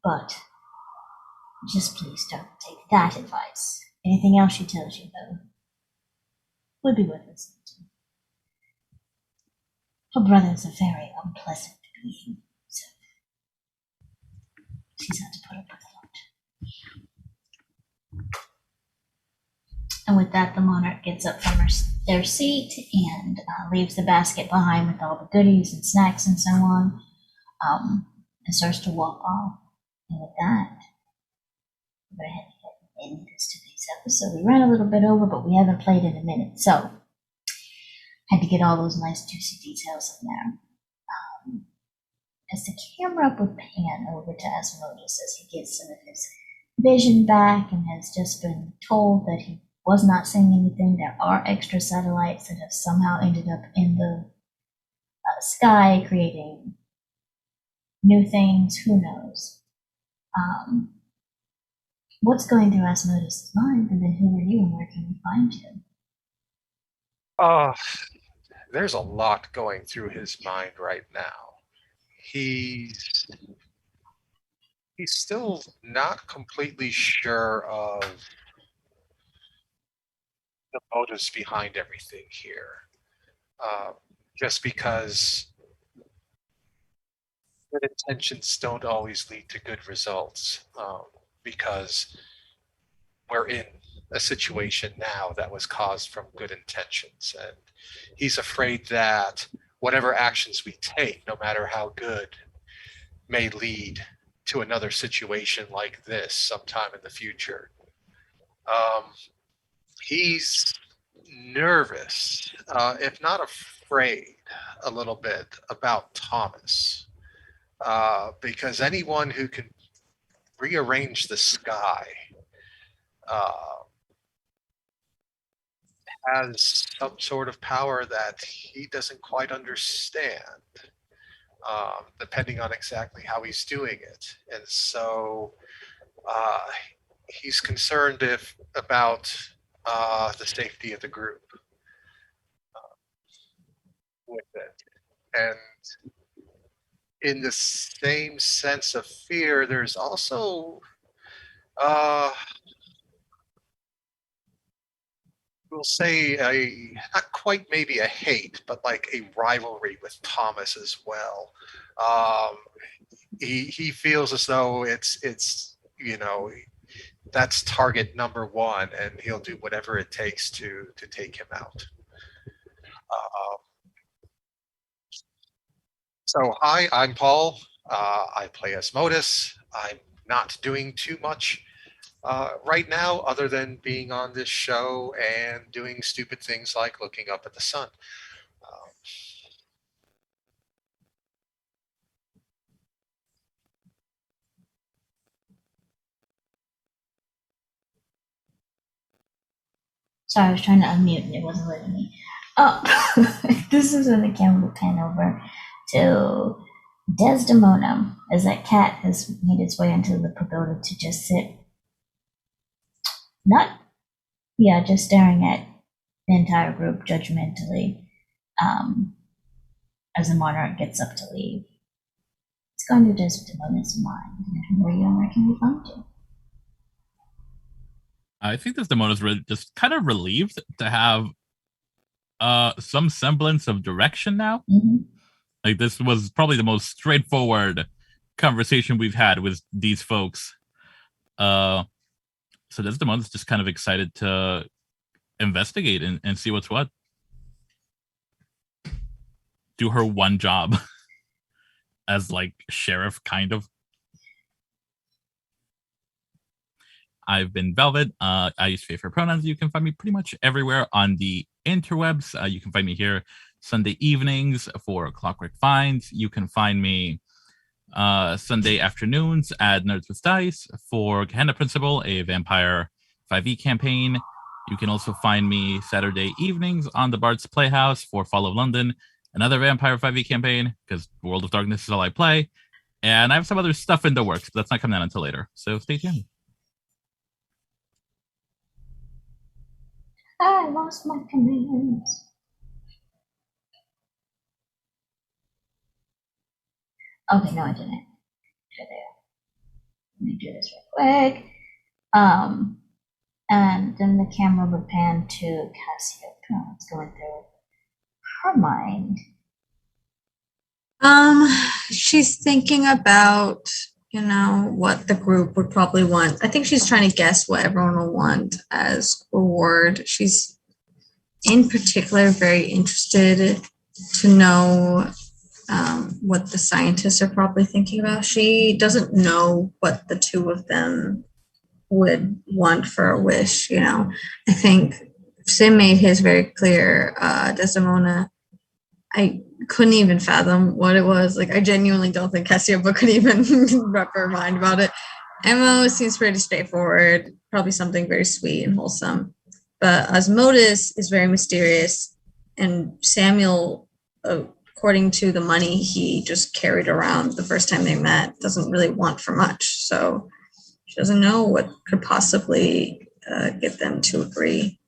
But just please don't take that advice. Anything else she tells you, though, would be worth listening to. Her brother is a very unpleasant being, so she's had to put up with a lot. And with that, the monarch gets up from their seat and leaves the basket behind with all the goodies and snacks and so on, and starts to walk off. And with that, we're going to end this today's episode. We ran a little bit over, but we haven't played in a minute, so had to get all those nice juicy details in there. as the camera would pan over to Asmodeus as he gets some of his vision back and has just been told that he was not seeing anything. There are extra satellites that have somehow ended up in the sky creating new things. Who knows? What's going through Asmodeus' mind, and then who are you and where can we find you? There's a lot going through his mind right now. He's still not completely sure of the motives behind everything here. Just because good intentions don't always lead to good results, because we're in a situation now that was caused from good intentions, and he's afraid that whatever actions we take, no matter how good, may lead to another situation like this sometime in the future. He's nervous, if not afraid, a little bit about Thomas, because anyone who can rearrange the sky has some sort of power that he doesn't quite understand, depending on exactly how he's doing it. And so he's concerned about the safety of the group with it. And in the same sense of fear, there's also we'll say not quite maybe a hate, but like a rivalry with Thomas as well. He feels as though it's that's target number one, and he'll do whatever it takes to take him out. So hi, I'm Paul. I play Asmodeus. I'm not doing too much right now, other than being on this show and doing stupid things like looking up at the sun. Sorry, I was trying to unmute and it wasn't letting me. Oh, this is when the camera will pan over to Desdemona as that cat has made its way into the pagoda to just sit. Just staring at the entire group judgmentally as the monarch gets up to leave. It's going to Desdemona's mind. And where can we find you? I think Desdemona's just kind of relieved to have some semblance of direction now. Mm-hmm. Like, this was probably the most straightforward conversation we've had with these folks. So Desdemona's just kind of excited to investigate and see what's what. Do her one job as like sheriff, kind of. I've been Velvet. I use favorite pronouns. You can find me pretty much everywhere on the interwebs. You can find me here Sunday evenings for Clockwork Finds. You can find me Sunday afternoons at Nerds with Dice for Gehenna Principle, a vampire 5e campaign. You can also find me Saturday evenings on the Bard's Playhouse for Fall of London, another vampire 5e campaign, because World of Darkness is all I play. And I have some other stuff in the works, but that's not coming out until later. So stay tuned. I lost my commands. Okay, no, I didn't. Okay, there. Let me do this real quick. And then the camera would pan to Cassia. What's going through her mind? She's thinking about, what the group would probably want. I think she's trying to guess what everyone will want as reward. She's in particular very interested to know what the scientists are probably thinking about. She doesn't know what the two of them would want for a wish. I think Sim made his very clear. Desdemona, I couldn't even fathom what it was. Like, I genuinely don't think Cassiopeia could even wrap her mind about it. Mo seems pretty straightforward, probably something very sweet and wholesome. But Asmodeus is very mysterious, and Samuel, according to the money he just carried around the first time they met, doesn't really want for much. So she doesn't know what could possibly get them to agree.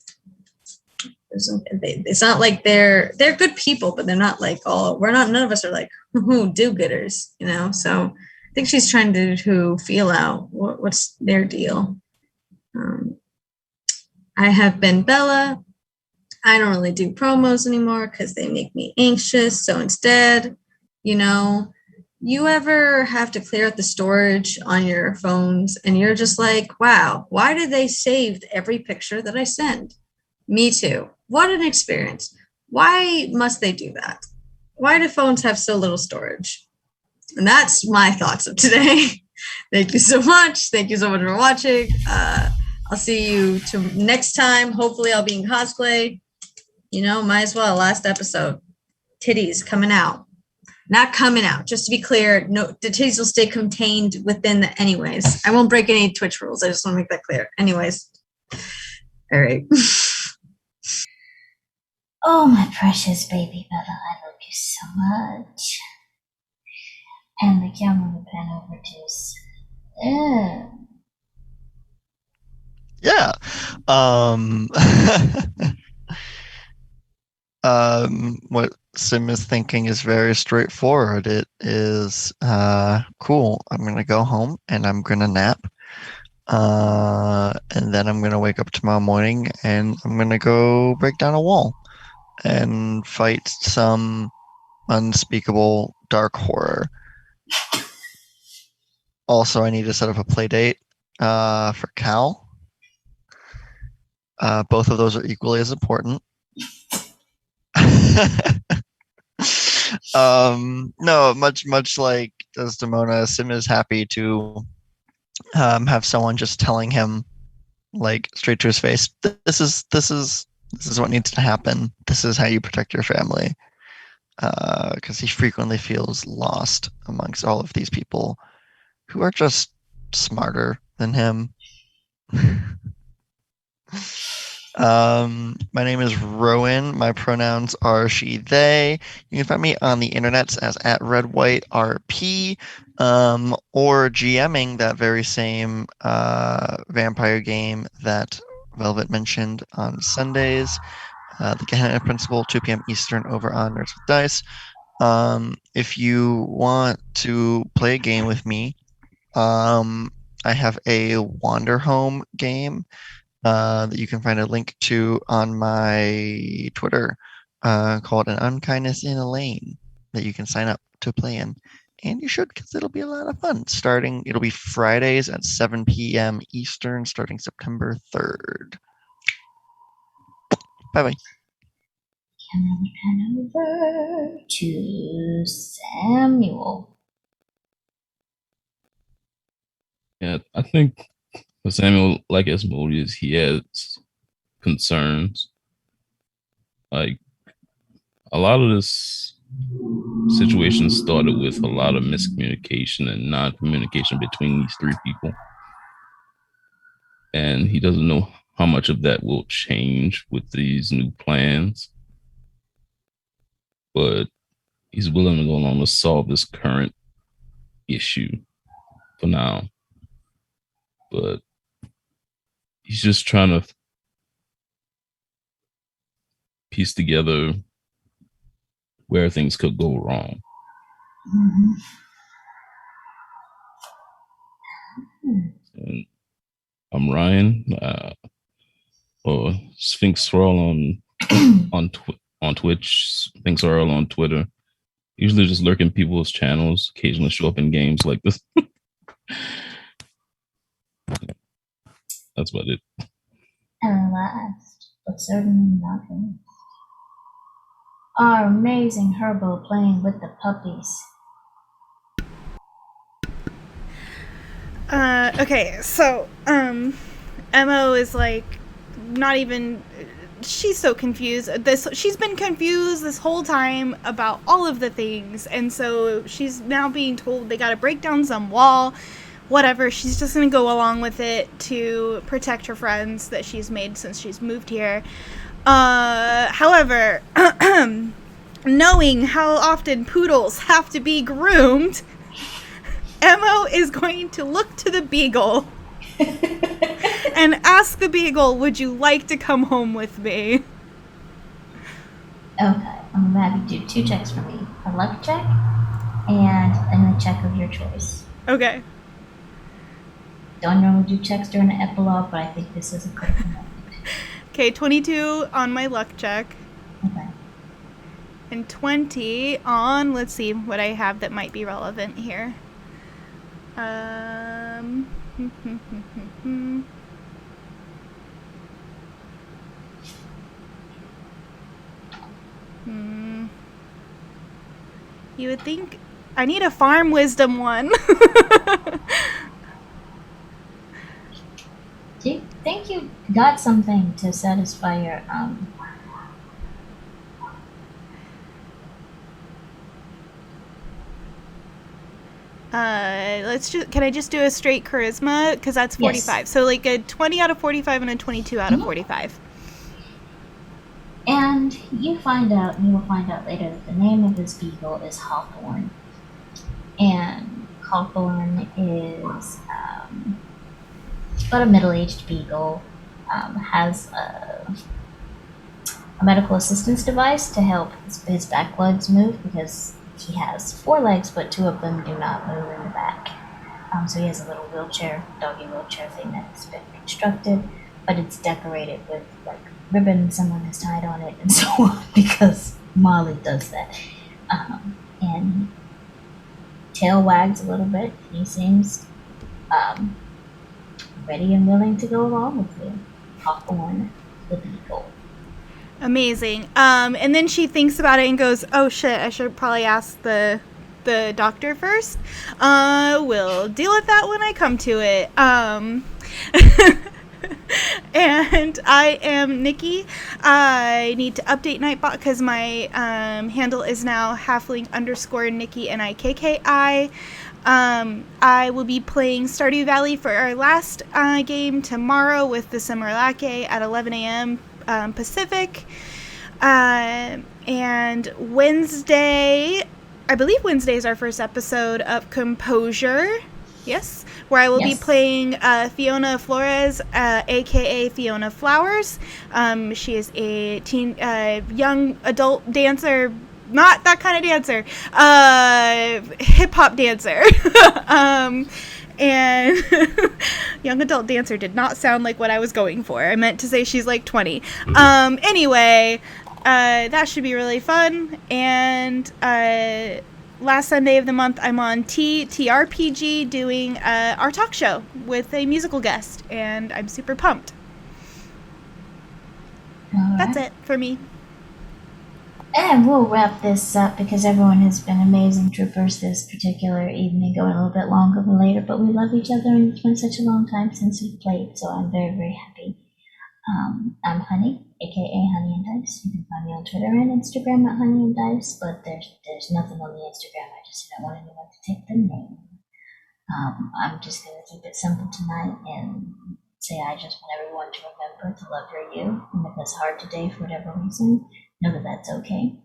It's not like they're good people, but they're not like none of us are like do-gooders, you know. So I think she's trying to feel out what's their deal. I have been Bella. I don't really do promos anymore because they make me anxious. So instead, you know, you ever have to clear out the storage on your phones and you're just like, wow, why did they save every picture that I send? Me too. What an experience. Why must they do that? Why do phones have so little storage? And that's my thoughts of today. Thank you so much. Thank you so much for watching. I'll see you next time. Hopefully I'll be in cosplay. You know, might as well. Last episode. Titties coming out. Not coming out. Just to be clear, no, the titties will stay contained within the anyways. I won't break any Twitch rules. I just want to make that clear. Anyways. All right. Oh, my precious baby Bella, I love you so much. And the camera will pan over to Yeah. What Sim is thinking is very straightforward. It is cool. I'm gonna go home and I'm gonna nap. And then I'm gonna wake up tomorrow morning and I'm gonna go break down a wall and fight some unspeakable dark horror. Also, I need to set up a play date for Cal. Both of those are equally as important. No, much like Desdemona, Sim is happy to have someone just telling him, like, straight to his face, this is what needs to happen. This is how you protect your family. Because he frequently feels lost amongst all of these people who are just smarter than him. My name is Rowan. My pronouns are she, they. You can find me on the internets as @redwhiterp, or GMing that very same vampire game that Velvet mentioned on Sundays. The Gehenna Principle, 2 p.m. Eastern over on Nerds with Dice. If you want to play a game with me, I have a Wanderhome game that you can find a link to on my Twitter called An Unkindness in a Lane that you can sign up to play in. And you should, because it'll be a lot of fun. It'll be Fridays at 7 p.m. Eastern, starting September 3rd. Bye-bye. Camera will pan over to Samuel. Yeah, I think for Samuel, like Asmodeus, he has concerns. Like, a lot of this situation started with a lot of miscommunication and non-communication between these three people. And he doesn't know how much of that will change with these new plans. But he's willing to go along to solve this current issue for now. But he's just trying to piece together where things could go wrong. Mm-hmm. And I'm Ryan, or Sphinx Swirl on Twitch, Sphinx Swirl on Twitter. Usually just lurk in people's channels, occasionally show up in games like this. That's about it. And last, but certainly not least, our amazing Herbo playing with the puppies. Okay, so, Mo is like not even she's so confused. She's been confused this whole time about all of the things, and so she's now being told they got to break down some wall. Whatever, she's just gonna go along with it to protect her friends that she's made since she's moved here. However, knowing how often poodles have to be groomed, Emo is going to look to the beagle and ask the beagle, would you like to come home with me? Okay, I'm gonna have you do 2 checks for me. A luck check and a check of your choice. Okay. Don't normally do checks during an epilogue, but I think this is a critical moment. Okay, 22 on my luck check. Okay. And 20 on, let's see what I have that might be relevant here. You would think I need a farm wisdom one. Do you think you got something to satisfy your Can I just do a straight charisma? Because that's 45. Yes. So like a 20 out of 45 and a 22 out of 45. And you will find out later that the name of this beagle is Hawthorne. And Hawthorne is about a middle-aged beagle, has a medical assistance device to help his back legs move because he has 4 legs, but 2 of them do not move in the back. So he has a little doggy wheelchair thing that's been constructed, but it's decorated with like ribbon someone has tied on it and so on because Molly does that. And tail wags a little bit. He seems ready and willing to go along with you. Hawthorne the beagle. Amazing. And then she thinks about it and goes, oh shit, I should probably ask the doctor first. We'll deal with that when I come to it. And I am Nikki. I need to update Nightbot because my handle is now halfling_Nikki NIKKI. I will be playing Stardew Valley for our last game tomorrow with the Simmerlake at 11 a.m. Pacific. And Wednesday, I believe Wednesday is our first episode of Composure. Yes, where I will be playing Fiona Flores, aka Fiona Flowers. She is a young adult dancer, not that kind of dancer, hip hop dancer. And young adult dancer did not sound like what I was going for. I meant to say she's like 20. Anyway, that should be really fun. And last Sunday of the month, I'm on TRPG doing our talk show with a musical guest, and I'm super pumped. That's it for me. And we'll wrap this up because everyone has been amazing troopers this particular evening, going a little bit longer than later, but we love each other and it's been such a long time since we've played, so I'm very, very happy. I'm Honey, aka Honey and Dice. You can find me on Twitter and Instagram at Honey and Dice, but there's nothing on the Instagram. I just didn't want anyone to take the name. I'm just going to keep it simple tonight and say I just want everyone to remember to love your you, and if it's hard today for whatever reason, know that that's okay.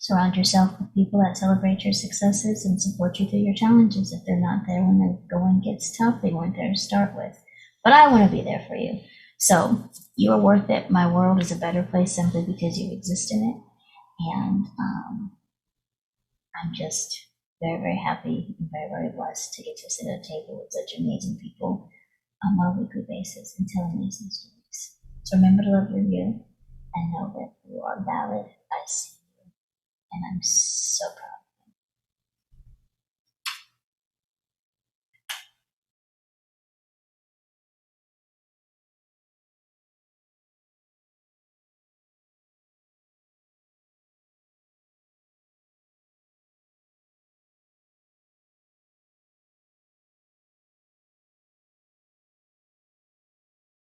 Surround yourself with people that celebrate your successes and support you through your challenges. If they're not there when the going gets tough, they weren't there to start with. But I want to be there for you. So you are worth it. My world is a better place simply because you exist in it. And I'm just very, very happy and very, very blessed to get to sit at a table with such amazing people on a weekly basis and tell amazing stories. So remember to love your you and know that you are valid. I see you. And I'm so proud.